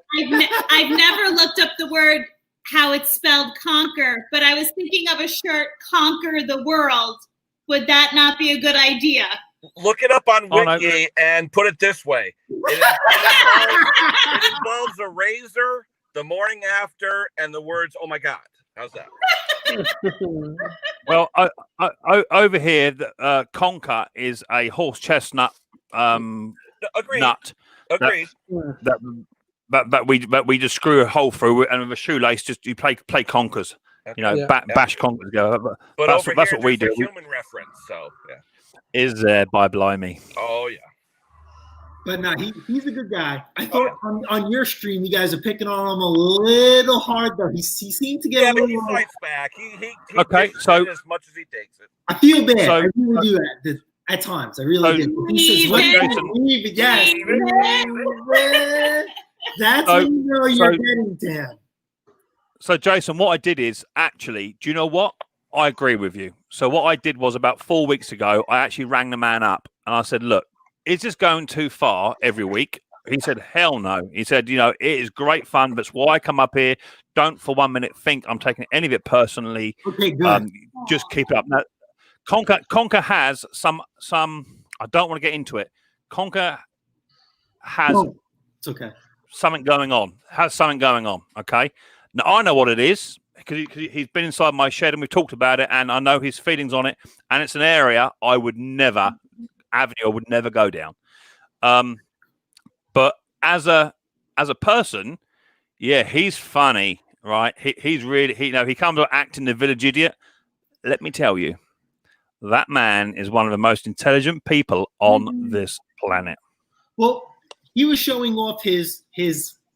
I've never looked up the word how it's spelled conquer, but I was thinking of a shirt conquer the world. Would that not be a good idea? Look it up on Oh, no. Wiki and put it this way: it involves a razor, the morning after, and the words "Oh my God." How's that? Well, over here, conker is a horse chestnut Agreed. nut. Agreed. But we just screw a hole through it, and with a shoelace, just you play conkers. You know, Yeah. bash conkers go. But that's over that's here, what we there's do. a human reference. So yeah. Is there by blimey? Oh yeah. But no, he's a good guy. I thought on your stream you guys are picking on him a little hard though. He seemed to get Yeah, a but he little. fights back. He Okay, takes so- it as much as he takes it. I feel bad. So- I really do at times. I really So- do. He says, "What Leave it. do you leave it?" Yes. Leave Leave it. That's So- when you know you're so- getting to him. So, Jason, what I did is actually, do you know what? I agree with you. So, what I did was about 4 weeks ago, I actually rang the man up and I said, look, is this going too far every week? He said, hell no. He said, you know, it is great fun. That's why I come up here. Don't for 1 minute think I'm taking any of it personally. Okay, good. Just keep it up. Now, Conker has some. I don't want to get into it. Conker has No, it's okay. something going on. Has something going on. Okay. Now I know what it is because he's been inside my shed and we've talked about it, and I know his feelings on it. And it's an area I would never go down. But as a person, yeah, he's funny, right? He's really he comes out acting the village idiot. Let me tell you, that man is one of the most intelligent people on this planet. Well, he was showing off his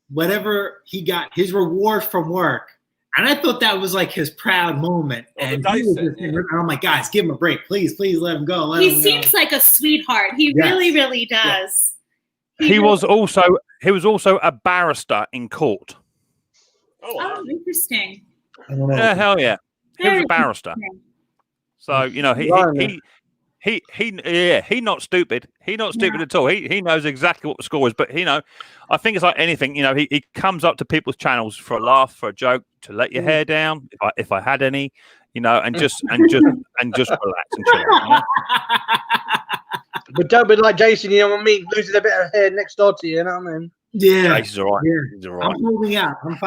whatever he got, his reward from work. And I thought that was like his proud moment. Oh, the And he was Dyson, just, yeah. I'm like, guys, give him a break. Please let him go. Let He him go. seems like a sweetheart. He Yes. really does. He was also a barrister in court. Oh, wow. Oh, interesting. I don't know. Yeah, hell yeah. He was Very a barrister. interesting. So, you know, Blimey. he not stupid. He not stupid at all. He knows exactly what the score is. But, you know, I think it's like anything, you know, he comes up to people's channels for a laugh, for a joke, to let your hair down, if I had any, you know, and just relax and chill out, you know? But don't be like Jason, you know what I mean? Losing a bit of hair next door to you, you know what I mean? Yeah. He's all right. Yeah. He's all right. I'm holding out. I'm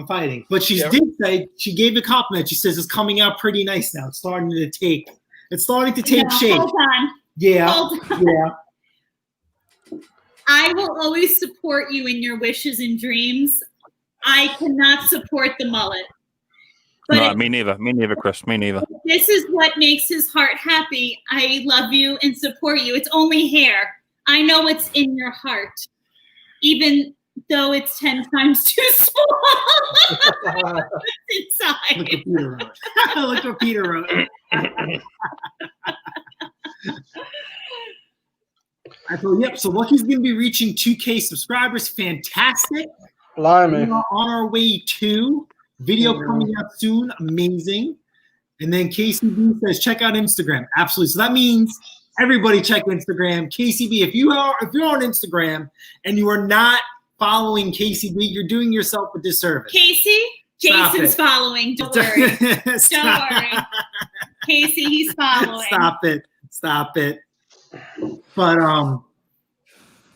fighting. But she Yeah. did say, she gave a compliment. She says it's coming out pretty nice now. It's starting to take Now, shape. hold on. Yeah. Hold on. Yeah. I will always support you in your wishes and dreams. I cannot support the mullet. But No, if me neither, Chris. Me neither. this is what makes his heart happy, I love you and support you. It's only hair. I know what's in your heart, even though it's 10 times too small. It's Look inside. what Peter wrote. Look what Peter wrote. I thought, yep. So Lucky's going to be reaching 2K subscribers. Fantastic. Blimey. We are on our way to video coming out soon. Amazing. And then KCB says, check out Instagram. Absolutely. So that means everybody check Instagram. KCB, if you're on Instagram and you are not following KCB, you're doing yourself a disservice. Casey, Stop Jason's it. following. Don't worry. Stop. Don't worry. Casey, he's following. Stop it. But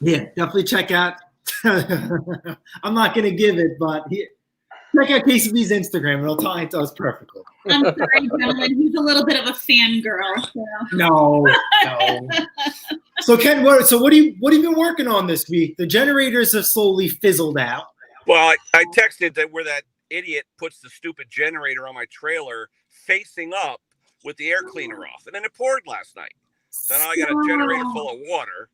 yeah, definitely check out. I'm not gonna give it, but check out KCB's Instagram. It'll tie into us perfectly. I'm sorry, gentlemen. He's a little bit of a fangirl. So. No. So Ken, what have you been working on this week? The generators have slowly fizzled out. Well, I texted that where that idiot puts the stupid generator on my trailer facing up with the air cleaner off, and then it poured last night. So now I got a generator full of water.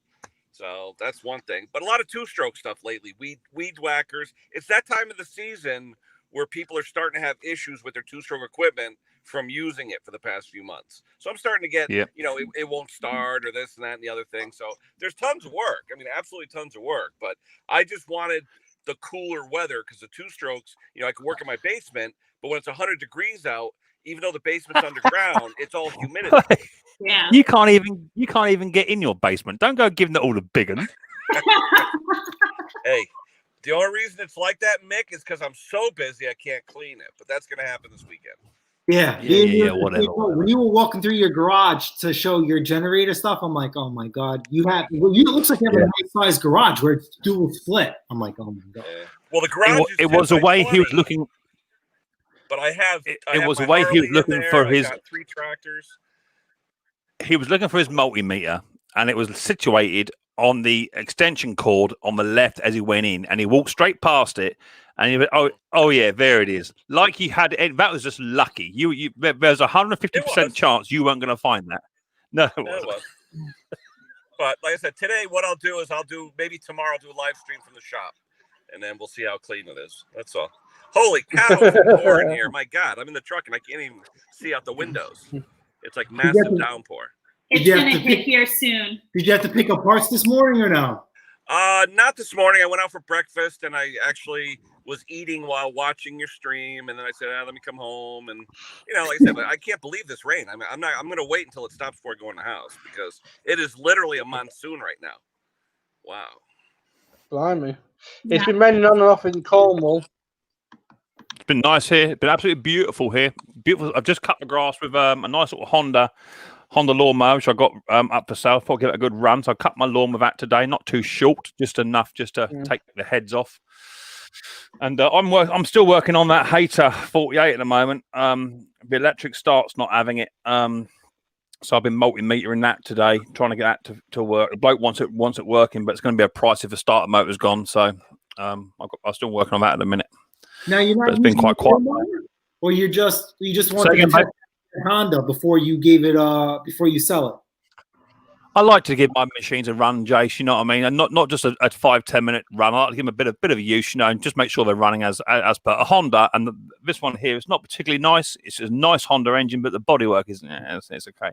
So that's one thing. But a lot of two-stroke stuff lately. Weed whackers. It's that time of the season where people are starting to have issues with their two-stroke equipment from using it for the past few months. So I'm starting to get, Yep. you know, it won't start or this and that and the other thing. So there's tons of work. I mean, absolutely tons of work. But I just wanted the cooler weather because the two-strokes, you know, I can work in my basement, but when it's 100 degrees out, even though the basement's underground, it's all humidity. Yeah. You can't even get in your basement. Don't go giving it all the big one. Hey, the only reason it's like that, Mick, is because I'm so busy I can't clean it. But that's going to happen this weekend. Yeah, Whatever. When you were walking through your garage to show your generator stuff, I'm like, oh my god, it looks like you have a nice sized garage where it's dual split. I'm like, oh my god. Yeah. Well, the garage It was a way he was looking. But I have. It was a way he was looking for his. I got 3 tractors. He was looking for his multimeter, and it was situated on the extension cord on the left as he went in, and he walked straight past it, and he went, oh yeah, there it is. Like he had it. That was just lucky. There's 150% chance you weren't going to find that. No, it wasn't. But like I said, today what I'll do is maybe tomorrow I'll do a live stream from the shop, and then we'll see how clean it is. That's all. Holy cow, it's pouring here. My God, I'm in the truck and I can't even see out the windows. It's like massive downpour. It's going to hit here soon. Did you have to pick up parts this morning or no? Not this morning. I went out for breakfast and I actually was eating while watching your stream. And then I said, let me come home. And, like I said, I can't believe this rain. I'm going to wait until it stops before I go in the house because it is literally a monsoon right now. Wow. Blimey. It's been raining on and off in Cornwall. It's been nice here. It's been absolutely beautiful here. Beautiful. I've just cut the grass with a nice little Honda lawnmower, which I got up for sale. I'll give it a good run. So I cut my lawn with that today. Not too short, just enough just to take the heads off. And I'm still working on that Hater 48 at the moment. The electric start's not having it. So I've been multimetering that today, trying to get that to work. The bloke wants it working, but it's going to be a price if the starter motor's gone. So I'm still working on that at the minute. Now you're not. But it's been quite quiet. Or you just want to get Honda before you gave it before you sell it. I like to give my machines a run, Jace. You know what I mean, and not just a 5-10 minute run. I like to give them a bit of use, and just make sure they're running as per a Honda. And this one here is not particularly nice. It's a nice Honda engine, but the bodywork isn't. It's okay.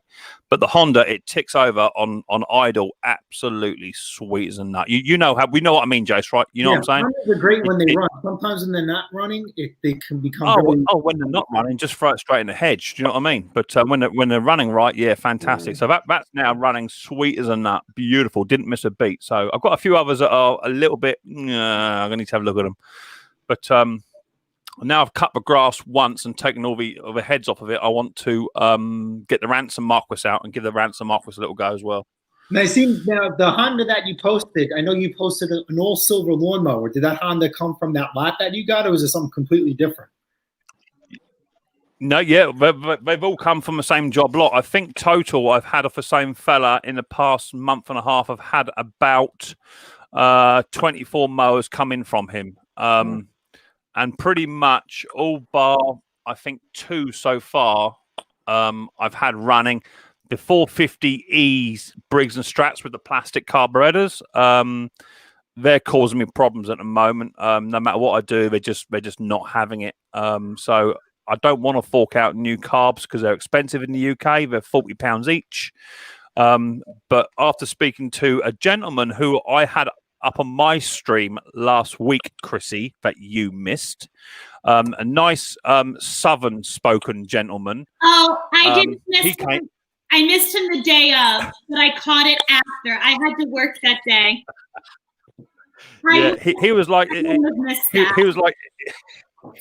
But the Honda, it ticks over on idle, absolutely sweet as a nut. You know we know what I mean, Jace, right? You know what I'm saying? They're great when they run. Sometimes when they're not running, they can become. When they're not running, just throw it straight in the hedge. Do you know what I mean? But when they're running right, yeah, fantastic. So that's now running sweet as a nut, beautiful, didn't miss a beat. So I've got a few others that are a little bit I'm gonna need to have a look at them, but now I've cut the grass once and taken all the heads off of it. I want to get the Ransom Marquis out and give the Ransom Marquis a little go as well. Now the Honda that you posted, I know you posted an all silver lawnmower. Did that Honda come from that lot that you got, or was it something completely different? No, yeah, they've all come from the same job lot. I think total I've had off the same fella in the past month and a half. I've had about 24 mowers coming from him, and pretty much all bar I think 2 so far. I've had running the 450Es Briggs and Strats with the plastic carburetors. They're causing me problems at the moment. No matter what I do, they're just not having it. So I don't want to fork out new carbs because they're expensive in the UK. They're £40 each. But after speaking to a gentleman who I had up on my stream last week, Chrissy, that you missed, a nice southern spoken gentleman. Oh, I didn't miss him. I missed him the day of, but I caught it after. I had to work that day. Yeah, he was like, he was like.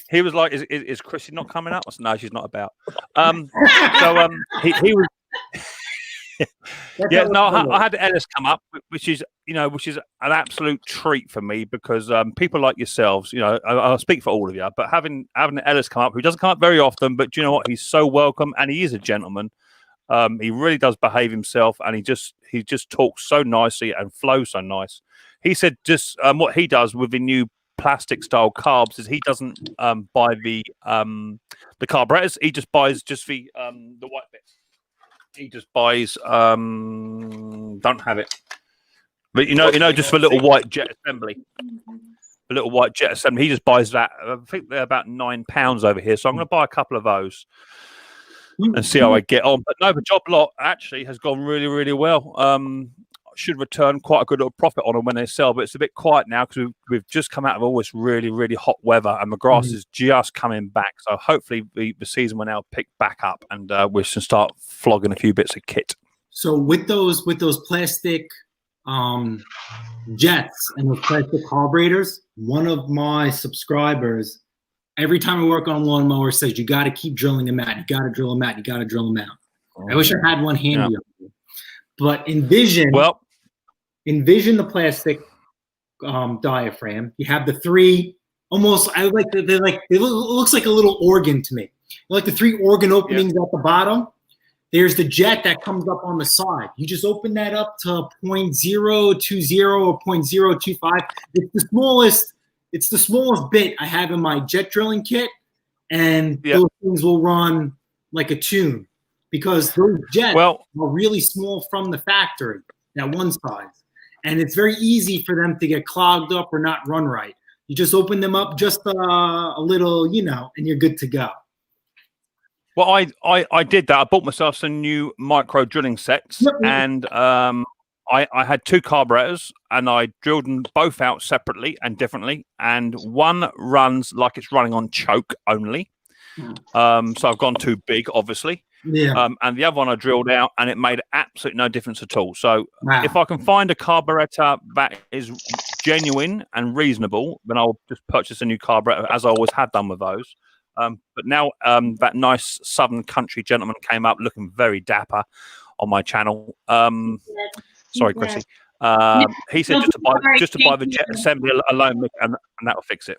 He was like, "Is Chrissy not coming up?" I said, "No, she's not about." He was. Yeah, no, I had Ellis come up, which is an absolute treat for me because people like yourselves, I'll speak for all of you, but having Ellis come up, who doesn't come up very often, but do you know what? He's so welcome and he is a gentleman. He really does behave himself, and he just talks so nicely and flows so nice. He said just what he does with the new plastic style carbs is he doesn't buy the carburetors. He just buys the white bits. He just buys don't have it, but just for a little white jet assembly. A little white jet assembly. He just buys that. I think they're about £9 over here, so I'm going to buy a couple of those and see how I get on. But no, the job lot actually has gone really, really well. should return quite a good little profit on them when they sell, but it's a bit quiet now because we've just come out of all this really, really hot weather and the grass is just coming back. So hopefully the season will now pick back up and we should start flogging a few bits of kit. So with those plastic jets and those plastic carburetors, one of my subscribers, every time I work on a lawnmower, says you got to keep drilling them out. You got to drill them out. You got to drill them out. I wish I had one handy. Yeah. But envision the plastic diaphragm. You have the three almost. It looks like a little organ to me. Like the three organ openings at the bottom. There's the jet that comes up on the side. You just open that up to 0.020 or 0.025. It's the smallest bit I have in my jet drilling kit, and those things will run like a tune because those jets are really small from the factory, that one size. And it's very easy for them to get clogged up or not run right. You just open them up just a little, and you're good to go. Well, I did that. I bought myself some new micro drilling sets, and I had two carburetors, and I drilled them both out separately and differently. And one runs like it's running on choke only, so I've gone too big, obviously. Yeah. And the other one I drilled out, and it made absolutely no difference at all. So if I can find a carburetor that is genuine and reasonable, then I'll just purchase a new carburetor, as I always have done with those. But now that nice Southern Country gentleman came up looking very dapper on my channel. Sorry, Chrissy. He said just to buy the jet assembly alone, and that will fix it.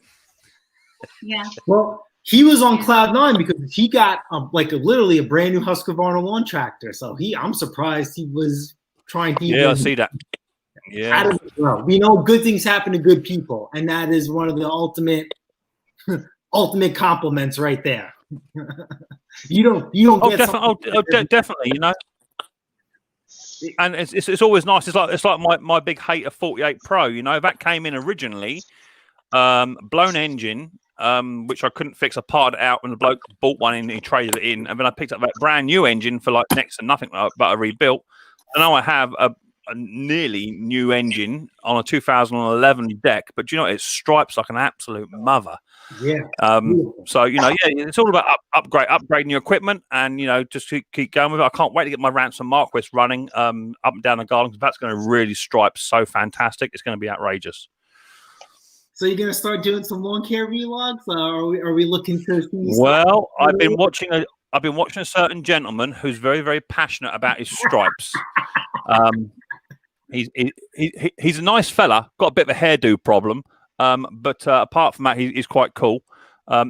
Yeah. Well, he was on cloud nine because he got literally a brand new Husqvarna lawn tractor. So I'm surprised he was trying to. Yeah, I see that. Yeah. We know good things happen to good people, and that is one of the ultimate compliments right there. You don't get definitely, and it's always nice. It's like my big hater 48 Pro, that came in originally blown engine, which I couldn't fix. I parted it out when the bloke bought one and he traded it in, and then I picked up that brand new engine for like next to nothing but a rebuilt. And now I have a nearly new engine on a 2011 deck, but it stripes like an absolute mother. Yeah. So it's all about upgrading your equipment, and just keep going with it. I can't wait to get my Ransom Marquis running up and down the garden. That's going to really stripe so fantastic. It's going to be outrageous. So you're going to start doing some lawn care vlogs? Are we looking to? Well, I've been watching a certain gentleman who's very, very passionate about his stripes. He's a nice fella, got a bit of a hairdo problem, but apart from that, he's quite cool.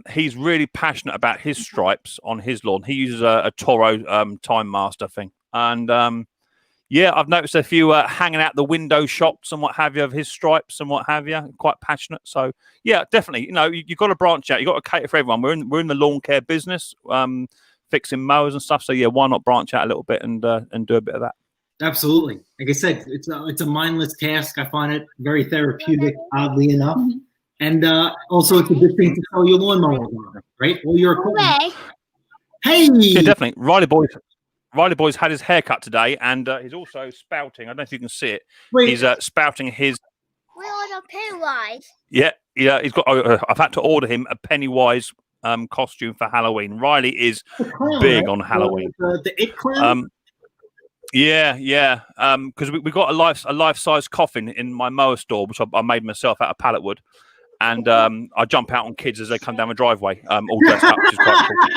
He's really passionate about his stripes on his lawn. He uses a Toro Time Master thing, and I've noticed a few hanging out the window shots and what have you of his stripes and what have you. Quite passionate, so definitely. You've got to branch out. You've got to cater for everyone. We're in the lawn care business, fixing mowers and stuff. So why not branch out a little bit and do a bit of that? Absolutely. Like I said, it's a mindless task. I find it very therapeutic, oddly enough. Mm-hmm. And also, it's a good thing to sell your lawnmower, right? Well, your equipment. Hey! Yeah, definitely. Riley Boy's had his haircut today, and he's also spouting. I don't know if you can see it. Wait. He's spouting his. We're on a Pennywise. Yeah. He's got. I've had to order him a Pennywise costume for Halloween. Riley is big on Halloween. The It Clown. Yeah. Because we got a life-size coffin in my mower store, which I made myself out of pallet wood, and I jump out on kids as they come down the driveway, all dressed up, which is quite cool.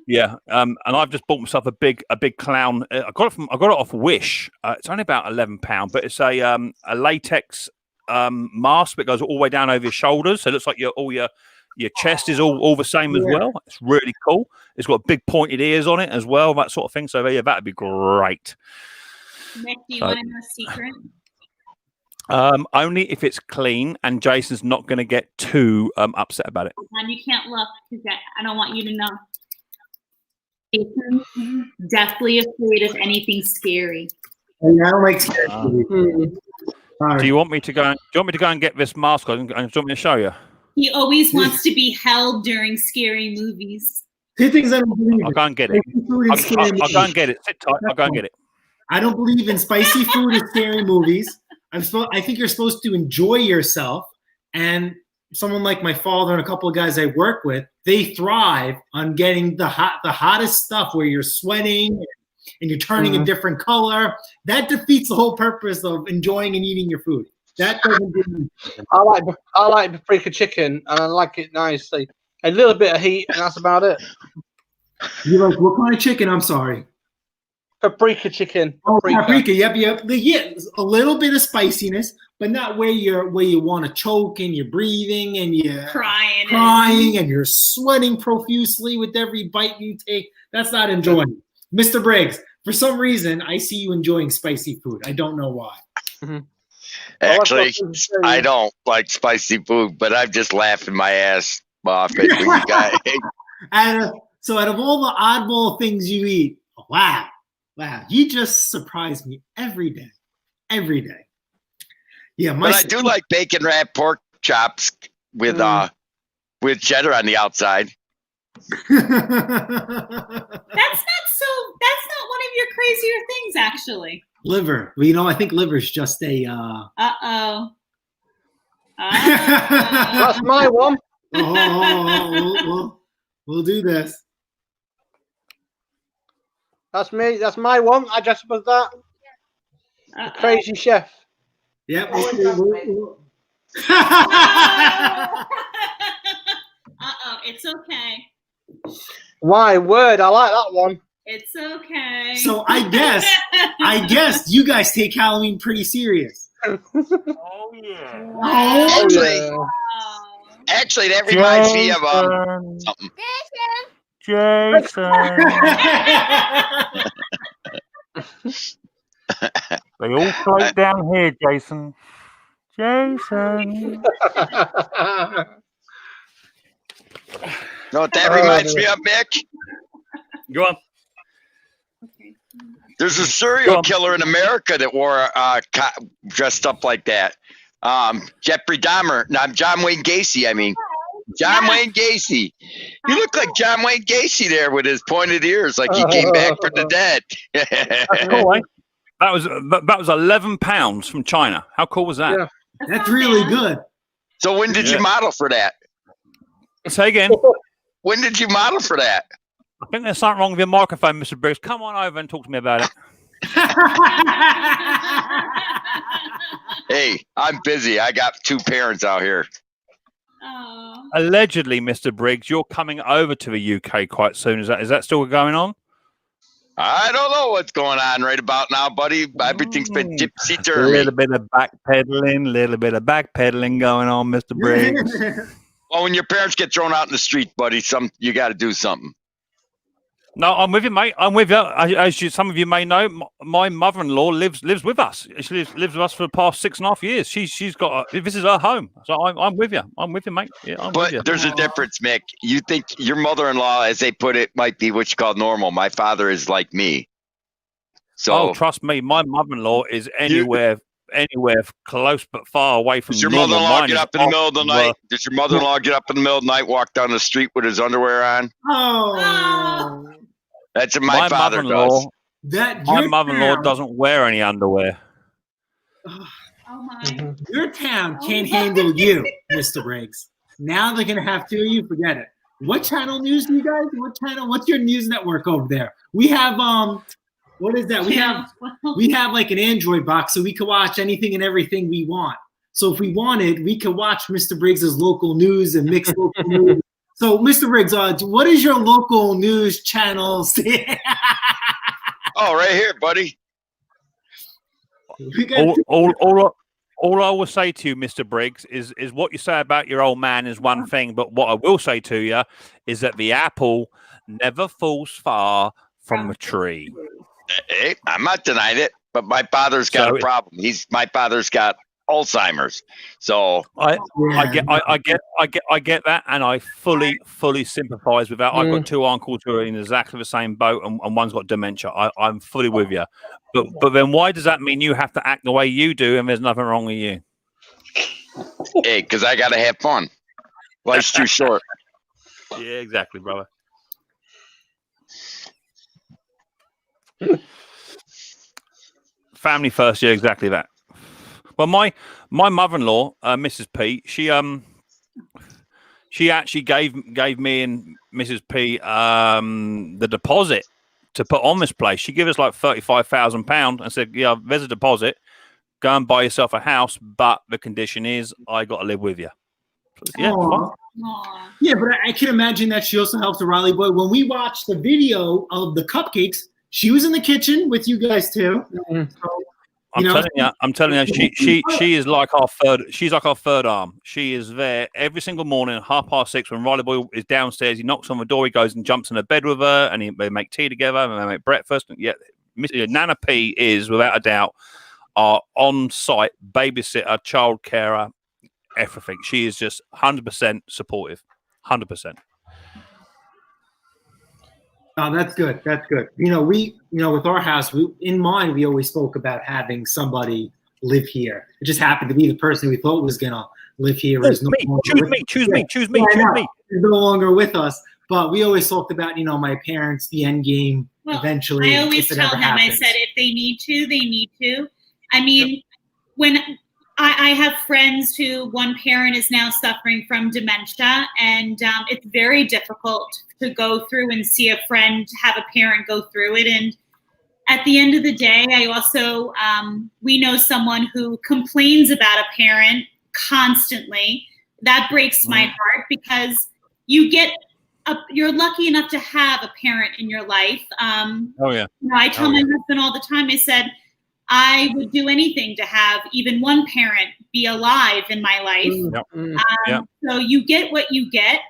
Yeah, and I've just bought myself a big clown. I got it off Wish. It's only about £11, but it's a latex mask that goes all the way down over your shoulders, so it looks like your chest is all the same as well. It's really cool. It's got big pointed ears on it as well, that sort of thing. So that'd be great. Nick, do you want to know a secret? Only if it's clean, and Jason's not going to get too upset about it. And you can't look because I don't want you to know. Jason's deathly afraid of anything scary. I don't like scary. Do you want me to go? Do you want me to go and get this mask on? And do you want me to show you? He always wants to be held during scary movies. Two things I don't believe. I'll go and get it. I'll go and get it. Sit tight. I'll go and get it. I don't believe in spicy food or scary movies. I think you're supposed to enjoy yourself. And someone like my father and a couple of guys I work with, they thrive on getting the hottest stuff where you're sweating and you're turning a different color. That defeats the whole purpose of enjoying and eating your food. That doesn't do anything. I like paprika chicken, and I like it nicely. A little bit of heat, and that's about it. You like what kind of chicken? I'm sorry. Paprika chicken. Oh, paprika. Yep. Yeah, a little bit of spiciness, but not where you want to choke and you're breathing and you're crying and you're sweating profusely with every bite you take. That's not enjoying. Mr. Briggs, for some reason, I see you enjoying spicy food. I don't know why. Actually, I don't like spicy food, but I'm just laughing my ass off at you guys. So out of all the oddball things you eat, wow, you just surprise me every day. Yeah, but I do like bacon wrapped pork chops with cheddar on the outside. That's not one of your crazier things, actually. Liver. Well, I think liver's just a. That's my one. We'll do this. That's me. That's my one. I dress up as that. The crazy chef. Yep. It's okay. My word, I like that one. It's okay. So I guess you guys take Halloween pretty serious. Oh yeah. Actually, that reminds me of something. Jason. They all float down here, Jason. Jason. Know what that reminds me of, Mick? Go on. There's a serial killer in America that wore dressed up like that. Jeffrey Dahmer. No, John Wayne Gacy. I mean, Wayne Gacy. You look like John Wayne Gacy there with his pointed ears, like he came back from the dead. That's cool, eh? That was 11 pounds from China. How cool was that? Yeah. That's really good. So when did you model for that? Say again. When did you model for that? I think there's something wrong with your microphone, Mr. Briggs. Come on over and talk to me about it. Hey, I'm busy. I got 2 parents out here. Oh. Allegedly, Mr. Briggs, you're coming over to the UK quite soon. Is that still going on? I don't know what's going on right about now, buddy. Everything's been A gypsy-turvy. little bit of backpedaling going on, Mr. Briggs. Well, when your parents get thrown out in the street, buddy, you got to do something. No, I'm with you, mate. I'm with you. As some of you may know, my mother-in-law lives with us. She lives with us for the past 6.5 years. She's got this is her home. So I'm with you. I'm with you, mate. Yeah, I'm with you. But there's a difference, Mick. You think your mother-in-law, as they put it, might be what you call normal. My father is like me. So trust me, my mother-in-law is anywhere close but far away from. Does your mother-in-law get up in the middle of the night? Does your mother-in-law get up in the middle of the night, walk down the street with his underwear on? Oh. That's what my father does. My mother-in-law doesn't wear any underwear. Oh my. Your town can't handle you, Mr. Briggs. Now they're gonna have 2 of you. Forget it. What channel news do you guys? What's your news network over there? We have what is that? We have like an Android box, so we can watch anything and everything we want. So if we wanted, we could watch Mr. Briggs's local news and mix local news. So, Mr. Briggs, what is your local news channel? Oh, right here, buddy. All I will say to you, Mr. Briggs, is what you say about your old man is one thing, but what I will say to you is that the apple never falls far from a tree. Hey, I'm not denying it, but my father's got a problem. My father's got Alzheimer's. So I get that, and I fully sympathise with that. I've got 2 uncles who are in exactly the same boat, and one's got dementia. I'm fully with you, but then why does that mean you have to act the way you do, and there's nothing wrong with you? Hey, because I got to have fun. Life's too short. Yeah, exactly, brother. Family first, yeah, exactly that. Well, my mother-in-law, Mrs. P, she actually gave me and Mrs. P the deposit to put on this place. She gave us like £35,000 and said, "Yeah, there's a deposit. Go and buy yourself a house, but the condition is I got to live with you." Yeah, Aw. Aw. Yeah, but I can imagine that she also helped the Riley boy. When we watched the video of the cupcakes, she was in the kitchen with you guys too. Mhm. So, I'm telling you, she is like our third. She's like our third arm. She is there every single morning, 6:30 when Riley boy is downstairs. He knocks on the door. He goes and jumps in the bed with her, and they make tea together and they make breakfast. And yeah, Nana P is without a doubt our on-site babysitter, child carer, everything. She is just 100% supportive, 100%. Oh, that's good. That's good. With our house, in mind, we always spoke about having somebody live here. It just happened to be the person we thought was gonna live here. Is no Choose me. Is no longer with us. But we always talked about, my parents, the end game. Well, eventually, I always if it tell ever him, happens. I said, if they need to, they need to. I mean, when I have friends who one parent is now suffering from dementia, and it's very difficult to go through and see a friend have a parent go through it. And at the end of the day, I also, we know someone who complains about a parent constantly. That breaks my heart because you're lucky enough to have a parent in your life. Oh yeah. I tell my husband all the time, I said, I would do anything to have even one parent be alive in my life. So you get what you get.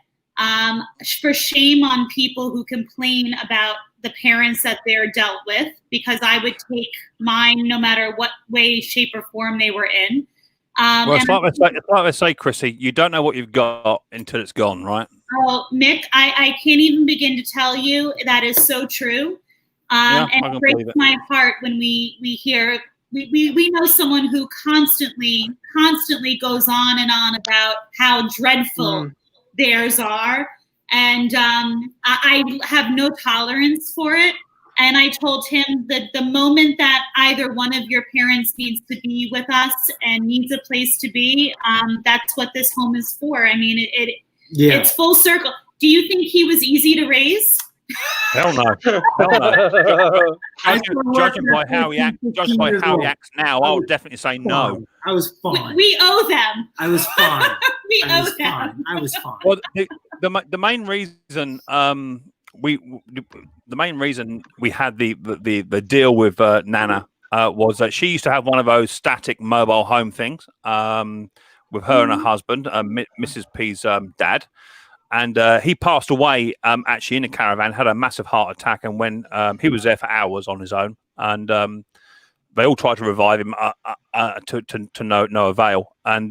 For shame on people who complain about the parents that they're dealt with, because I would take mine no matter what way, shape, or form they were in. Well, it's like they say, Chrissy, you don't know what you've got until it's gone, right? Well, Mick, I can't even begin to tell you that is so true. And it breaks my heart when we hear we know someone who constantly goes on and on about how dreadful theirs are, and I have no tolerance for it. And I told him that the moment that either one of your parents needs to be with us and needs a place to be, that's what this home is for. I mean, it's full circle. Do you think he was easy to raise? Hell no. Judging by how he acts now, I would definitely say no. I was fine. We owe them. I was fine. We owe them. I was fine. Well, the main reason the main reason we had the deal with Nana was that she used to have one of those static mobile home things with her and her husband, Mrs. P's dad. And he passed away actually in a caravan, had a massive heart attack, and when he was there for hours on his own, and they all tried to revive him to no avail. And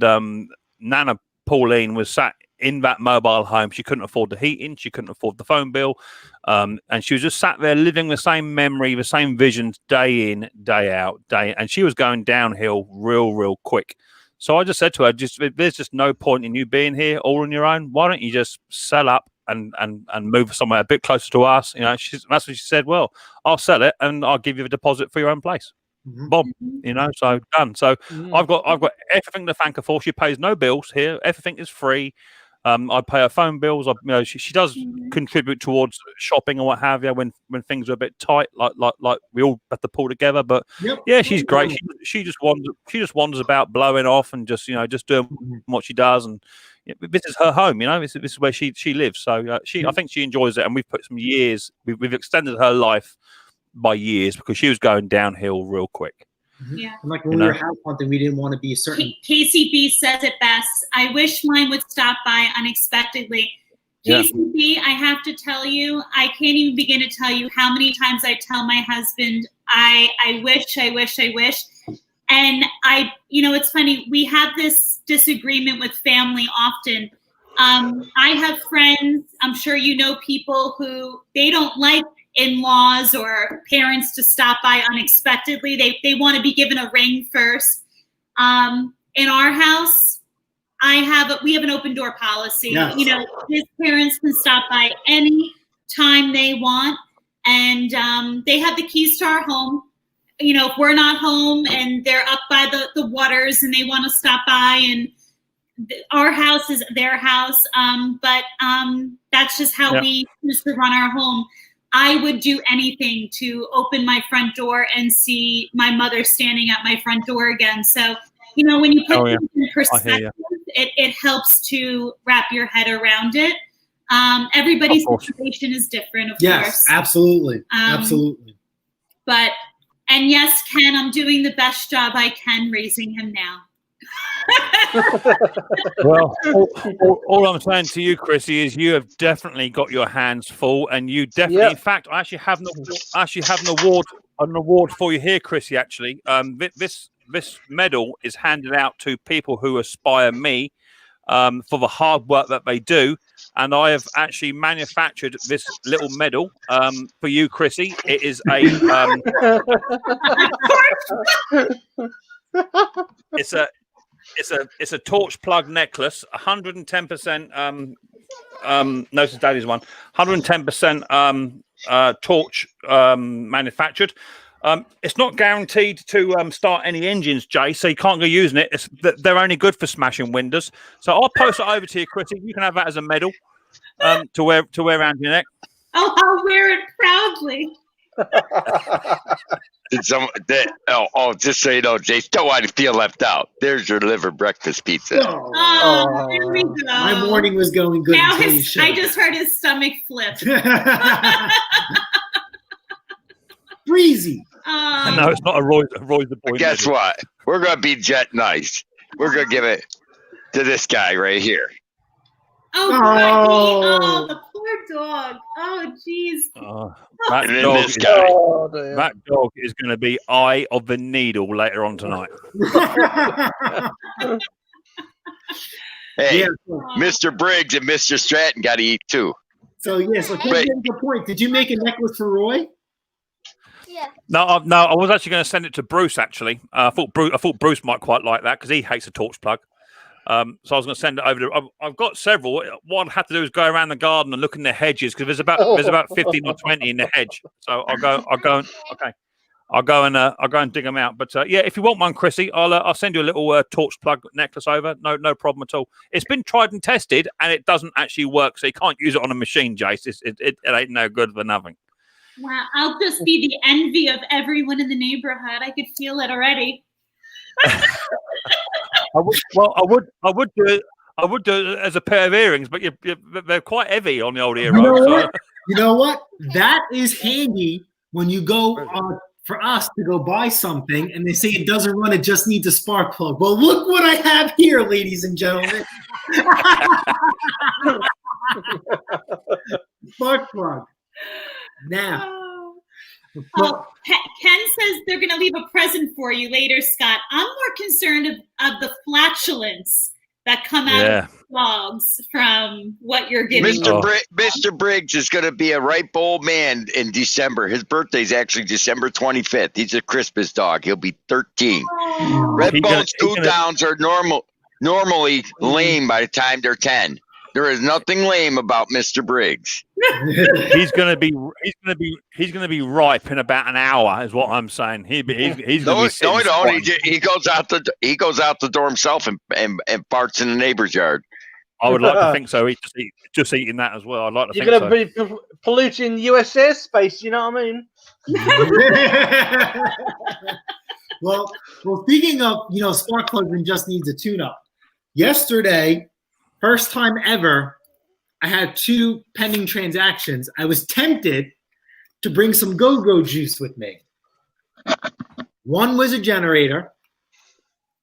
Nana Pauline was sat in that mobile home. She couldn't afford the heating, she couldn't afford the phone bill, and she was just sat there living the same memory, the same visions, day in, day out, and she was going downhill real quick. So I just said to her, there's just no point in you being here all on your own. Why don't you just sell up and move somewhere a bit closer to us? That's what she said. Well, I'll sell it and I'll give you the deposit for your own place. Bob, so done. So I've got everything to thank her for. She pays no bills here. Everything is free. I pay her phone bills. She does contribute towards shopping and what have you when things are a bit tight, like we all have to pull together. But yeah, she's great. She just wanders about, blowing off and just doing what she does. And this is her home. This is where she lives. So I think she enjoys it. And we've put some years. We've extended her life by years because she was going downhill real quick. Yeah. And like when we were house hunting, we didn't want to be certain. KCB says it best. I wish mine would stop by unexpectedly. KCB, I have to tell you, I can't even begin to tell you how many times I tell my husband, I wish. And it's funny, we have this disagreement with family often. I have friends, I'm sure you know people who they don't like in-laws or parents to stop by unexpectedly. They want to be given a ring first. In our house, we have an open door policy. Yes. His parents can stop by any time they want, and they have the keys to our home. if we're not home and they're up by the waters and they want to stop by, and our house is their house. But that's just how we choose to run our home. I would do anything to open my front door and see my mother standing at my front door again. So, when you put things in perspective, it helps to wrap your head around it. Everybody's situation is different, of course. Yes, absolutely. Absolutely. And yes, Ken, I'm doing the best job I can raising him now. Well, all I'm saying to you, Chrissy, is you have definitely got your hands full, and you definitely. In fact, I actually have an award for you here, Chrissy. Actually, this medal is handed out to people who aspire me for the hard work that they do, and I have actually manufactured this little medal for you, Chrissy. It is It's a torch plug necklace, 110%. Notice Daddy's one, 110% torch manufactured. It's not guaranteed to start any engines, Jay, so you can't go using it. They're only good for smashing windows. So I'll post it over to you, Chrissy. You can have that as a medal to wear around your neck. Oh, I'll wear it proudly. Just so you know, Jay, don't want to feel left out. There's your liver breakfast pizza. Oh, there we go. My morning was going good. Now until you showed I up. just heard his stomach flip. Breezy. No, it's not a Roy the Boy. Guess medal. what? We're gonna be jet nice. We're gonna give it to this guy right here. Oh, Buddy. The poor dog. Oh, jeez. That And then dog, this guy. that dog is going to be eye of the needle later on tonight. Hey, Yeah. Mr. Briggs and Mr. Stratton got to eat too. So yes, let's get to the point. Did you make a necklace for Roy? Yeah. No, I was actually going to send it to Bruce. Actually, I thought Bruce might quite like that because he hates a torch plug. So I was going to send it over to. I've got several. What I have to do is go around the garden and look in the hedges because there's about 15 or 20 in the hedge. So I'll go and dig them out. But yeah, if you want one, Chrissy, I'll send you a little torch plug necklace over. No problem at all. It's been tried and tested, and it doesn't actually work. So you can't use it on a machine, Jace. It ain't no good for nothing. Wow, I'll just be the envy of everyone in the neighborhood. I could feel it already. I would do it. I would do it as a pair of earrings, but they're quite heavy on the old ear. You know what? That is handy when you go for us to go buy something and they say it doesn't run, it just needs a spark plug. Well, look what I have here, ladies and gentlemen. Spark plug. Now. Ken says they're going to leave a present for you later, Scott. I'm more concerned of the flatulence that come out of the vlogs from what you're giving. Mr. Briggs is going to be a ripe old man in December. His birthday's actually December 25th. He's a Christmas dog. He'll be 13. Red Bull's downs are normally lame by the time they're 10. There is nothing lame about Mr. Briggs. He's gonna be ripe in about an hour, is what I'm saying. He's gonna be no, he goes out the door himself and farts in the neighbor's yard. I would like to think so. He's just eating that as well. I'd like to You're think gonna be polluting US airspace. You know what I mean? Well, speaking of spark plugs and just needs a tune-up. Yesterday, first time ever, I had 2 pending transactions. I was tempted to bring some go-go juice with me. One was a generator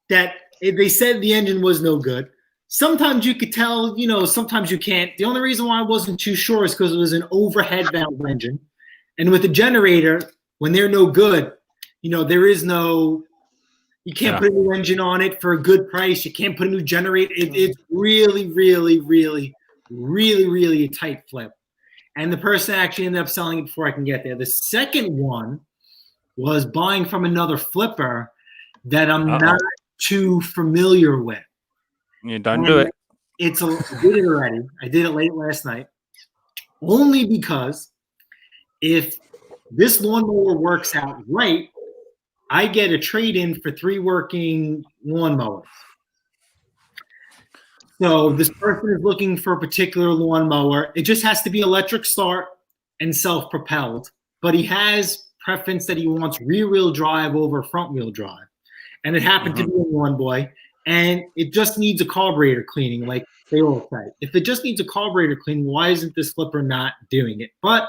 that they said the engine was no good. Sometimes you could tell, sometimes you can't. The only reason why I wasn't too sure is because it was an overhead valve engine. And with a generator, when they're no good, there is no, you can't put a new engine on it for a good price. You can't put a new generator. It's really, really, really, really, really a tight flip. And the person actually ended up selling it before I can get there. The second one was buying from another flipper that I'm not too familiar with. You don't do it. I did it already. I did it late last night. Only because if this lawnmower works out right, I get a trade-in for 3 working lawnmowers. So this person is looking for a particular lawnmower. It just has to be electric start and self-propelled, but he has preference that he wants rear-wheel drive over front-wheel drive. And it happened to be a Lawn Boy, and it just needs a carburetor cleaning, like they all say. If it just needs a carburetor cleaning, why isn't this flipper not doing it? But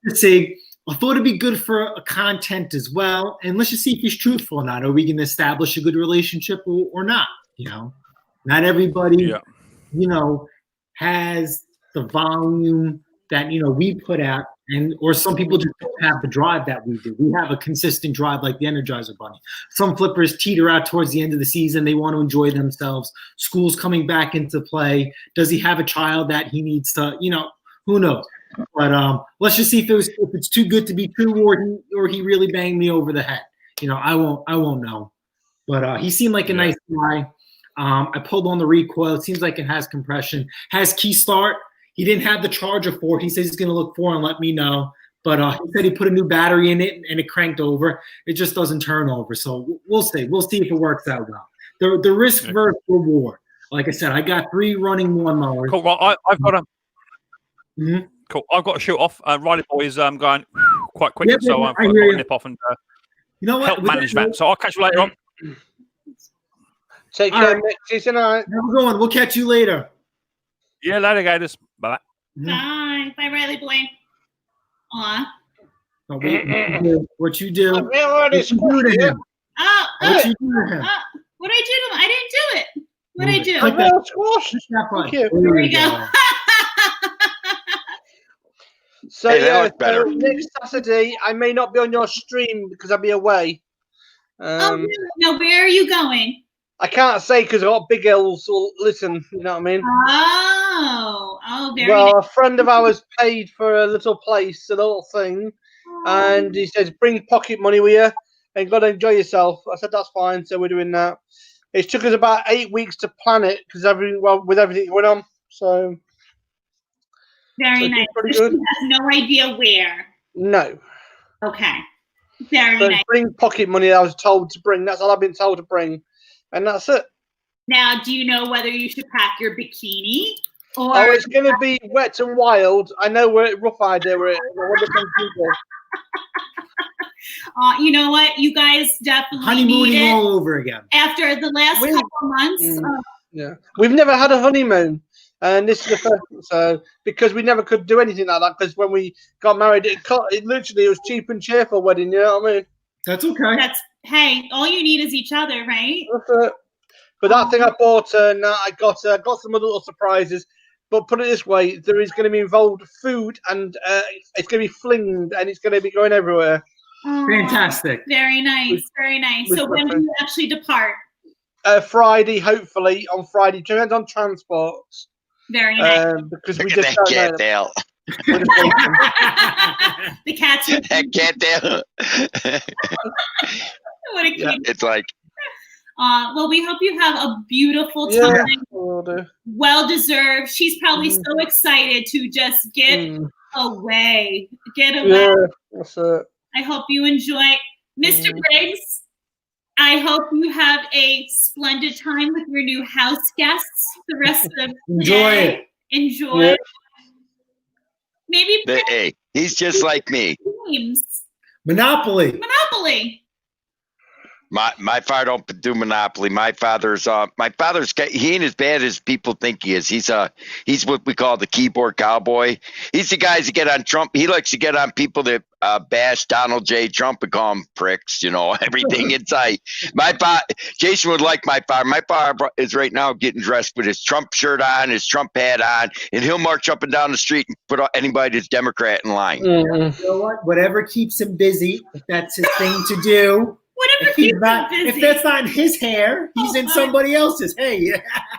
let's see. I thought it'd be good for a content as well, and let's just see if he's truthful or not. Are we going to establish a good relationship or not? You know, not everybody, you know, has the volume that we put out, or some people just don't have the drive that we do. We have a consistent drive like the Energizer Bunny. Some flippers teeter out towards the end of the season. They want to enjoy themselves. School's coming back into play. Does he have a child that he needs to? Who knows? But let's just see if it's too good to be true, or he really banged me over the head. I won't know. But he seemed like a nice guy. I pulled on the recoil. It seems like it has compression. Has key start. He didn't have the charger for it. He says he's going to look for it and let me know. But he said he put a new battery in it and it cranked over. It just doesn't turn over. So we'll see. We'll see if it works out well. The risk versus reward. Like I said, I got 3 running lawnmowers. Cool. Well, I've got a. Cool. I've got to shoot off. Riley Boy is going quite quick, so I've got to nip off and help manage that. So I'll catch you later on. Take care, Nick. See you tonight. We're going. We'll catch you later. Yeah, later, Gators. Bye. Bye. Bye, Riley Boy. Aw. What you do? I'm already What you do to him? what did I do to him? I didn't do it. What did I do? Click that. Squash. Thank you. Here we go. So Hey, that yeah, looked better. next Saturday I may not be on your stream because I'll be away. Really? Now, where are you going? I can't say because I've got big L's. So listen, you know what I mean. Very Well, nice. a friend of ours paid for a little place, a little thing, and he says, "Bring pocket money with you and go and enjoy yourself." I said, "That's fine." So we're doing that. It took us about 8 weeks to plan it because with everything going on. So Very nice. pretty So good. she has no idea where. No. Okay. Very So nice. bring pocket money. I was told to bring. That's all I've been told to bring, and that's it. Now, do you know whether you should pack your bikini or? Oh, it's going to be wet and wild. I know where rough idea where it. You know what? You guys definitely Honeymooning need it all over again. after the last We- couple months. Yeah, we've never had a honeymoon, and this is the first. So because we never could do anything like that, because when we got married, it literally was cheap and cheerful wedding. You know what I mean? That's okay. Hey, all you need is each other, right? That's it. But that thing I bought, and I got some other little surprises. But put it this way, there is going to be involved food, and it's going to be flinged, and it's going to be going everywhere. Oh, Fantastic. Very nice. Very nice. So when do you actually depart? Friday, hopefully on Friday. Depends on transports. Very nice. Because Look we at just that don't know. cattail. The cat's That cattail. what a cute. Yeah. It's like, Well, we hope you have a beautiful Yeah. time. Will do. Well deserved. She's probably so excited to just get away. Get away. Yeah, that's it. I hope you enjoy. Mr. Briggs, I hope you have a splendid time with your new house guests the rest of the Enjoy day. it. Enjoy. Yeah. Maybe play hey, he's just like me. games. Monopoly. Monopoly. My father don't do Monopoly. My father's he ain't as bad as people think he is. He's what we call the keyboard cowboy. He's the guys that get on Trump. He likes to get on people that bash Donald J. Trump and call him pricks, everything inside. Jason would like my father. My father is right now getting dressed with his Trump shirt on, his Trump hat on, and he'll march up and down the street and put anybody that's Democrat in line. You know what? Whatever keeps him busy, if that's his thing to do. Whatever If, he's keeps not, him if busy. that's not in his hair, he's in somebody else's. Hey,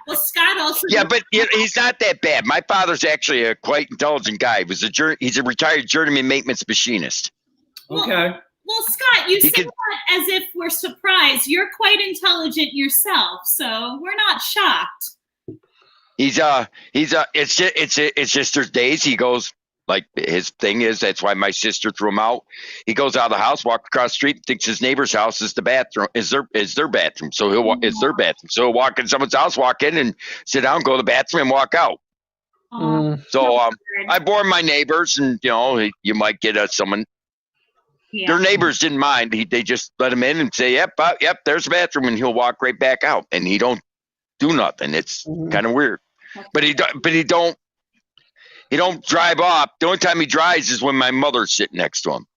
Well, Scott also. Yeah, but he's not that bad. My father's actually a quite intelligent guy. He's a retired journeyman maintenance machinist. okay. Well, Scott, you He say could- that as if we're surprised. You're quite intelligent yourself, so we're not shocked. It's just there's days he goes, Like his thing is, that's why my sister threw him out. He goes out of the house, walks across the street, thinks his neighbor's house is the bathroom, is their bathroom. So it's their bathroom. So he'll walk in someone's house, walk in and sit down, go to the bathroom and walk out. Mm. So I bore my neighbors, and you might get someone. Yeah. Their neighbors didn't mind. They just let him in and say, "Yep, there's the bathroom," and he'll walk right back out, and he don't do nothing. It's kind of weird, but he don't drive off. The only time he drives is when my mother's sitting next to him,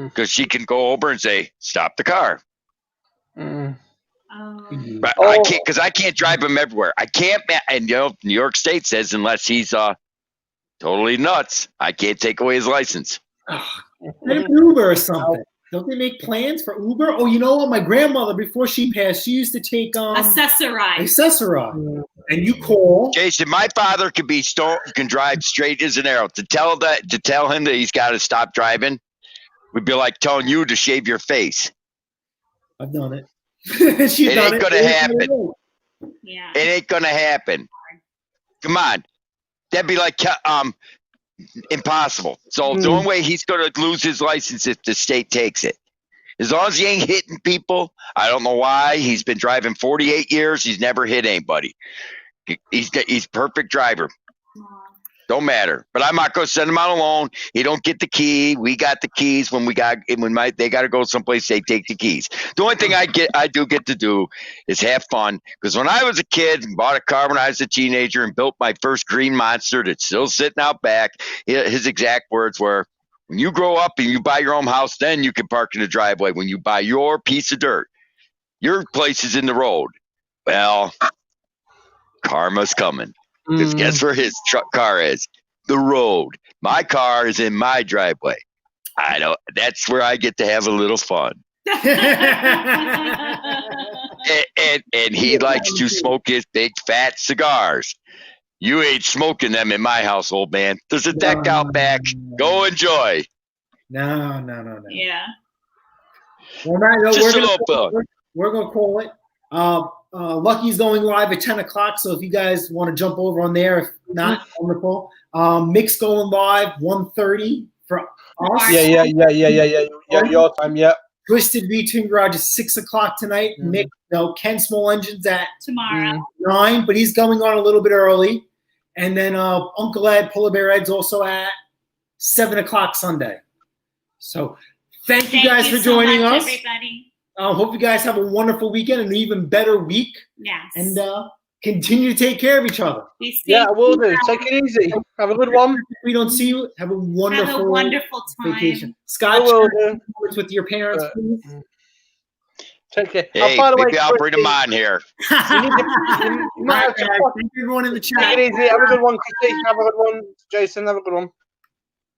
because she can go over and say, "Stop the car." Mm. But I can't, because I can't drive him everywhere. I can't, and New York State says unless he's totally nuts, I can't take away his license. Get an Uber or something. Don't they make plans for Uber? Oh, you know what? My grandmother, before she passed, she used to take Accessorize. And you call. Jason, my father can drive straight as an arrow. To tell him that he's got to stop driving would be like telling you to shave your face. I've done it. It ain't gonna happen. Yeah. It ain't gonna happen. Come on, that'd be like impossible. So the only way he's gonna lose his license if the state takes it. As long as he ain't hitting people, I don't know why. He's been driving 48 years. He's never hit anybody. He's perfect driver. Don't matter. But I'm not gonna send him out alone. He don't get the key. We got the keys they got to go someplace. They take the keys. The only thing I do get to do is have fun. Because when I was a kid and bought a car when I was a teenager and built my first green monster that's still sitting out back, his exact words were, "When you grow up and you buy your own house, then you can park in the driveway. When you buy your piece of dirt, your place is in the road." Well, karma's coming. Because guess where his car is? The road. My car is in my driveway. I know. That's where I get to have a little fun. And he likes to smoke his big fat cigars. You ain't smoking them in my house, old man. There's a deck out back. Go enjoy. No. Yeah. Well, Mario, Just a little bit. We're going to call it. Lucky's going live at 10 o'clock, so if you guys want to jump over on there, if not, wonderful. Mick's going live 1:30 for us. Yeah. Your time, yeah. Twisted V-Twin Garage is 6 o'clock tonight. Mick, Ken Small Engines at Tomorrow. 9, but he's going on a little bit early. And then Uncle Ed, Polar Bear Ed's also at 7 o'clock Sunday. So thank you guys for joining us. Everybody. Hope you guys have a wonderful weekend and an even better week. Yes. And continue to take care of each other. Be safe. Yeah, I will do. Take it easy. Have a good one. If we don't see you, have a wonderful time. vacation. Scott, with your parents, please. Take care. Hey, maybe I'll bring them on here. Thank you everyone in the chat. Take it easy. Have a good one, Christy. Have a good one, Jason. Have a good one.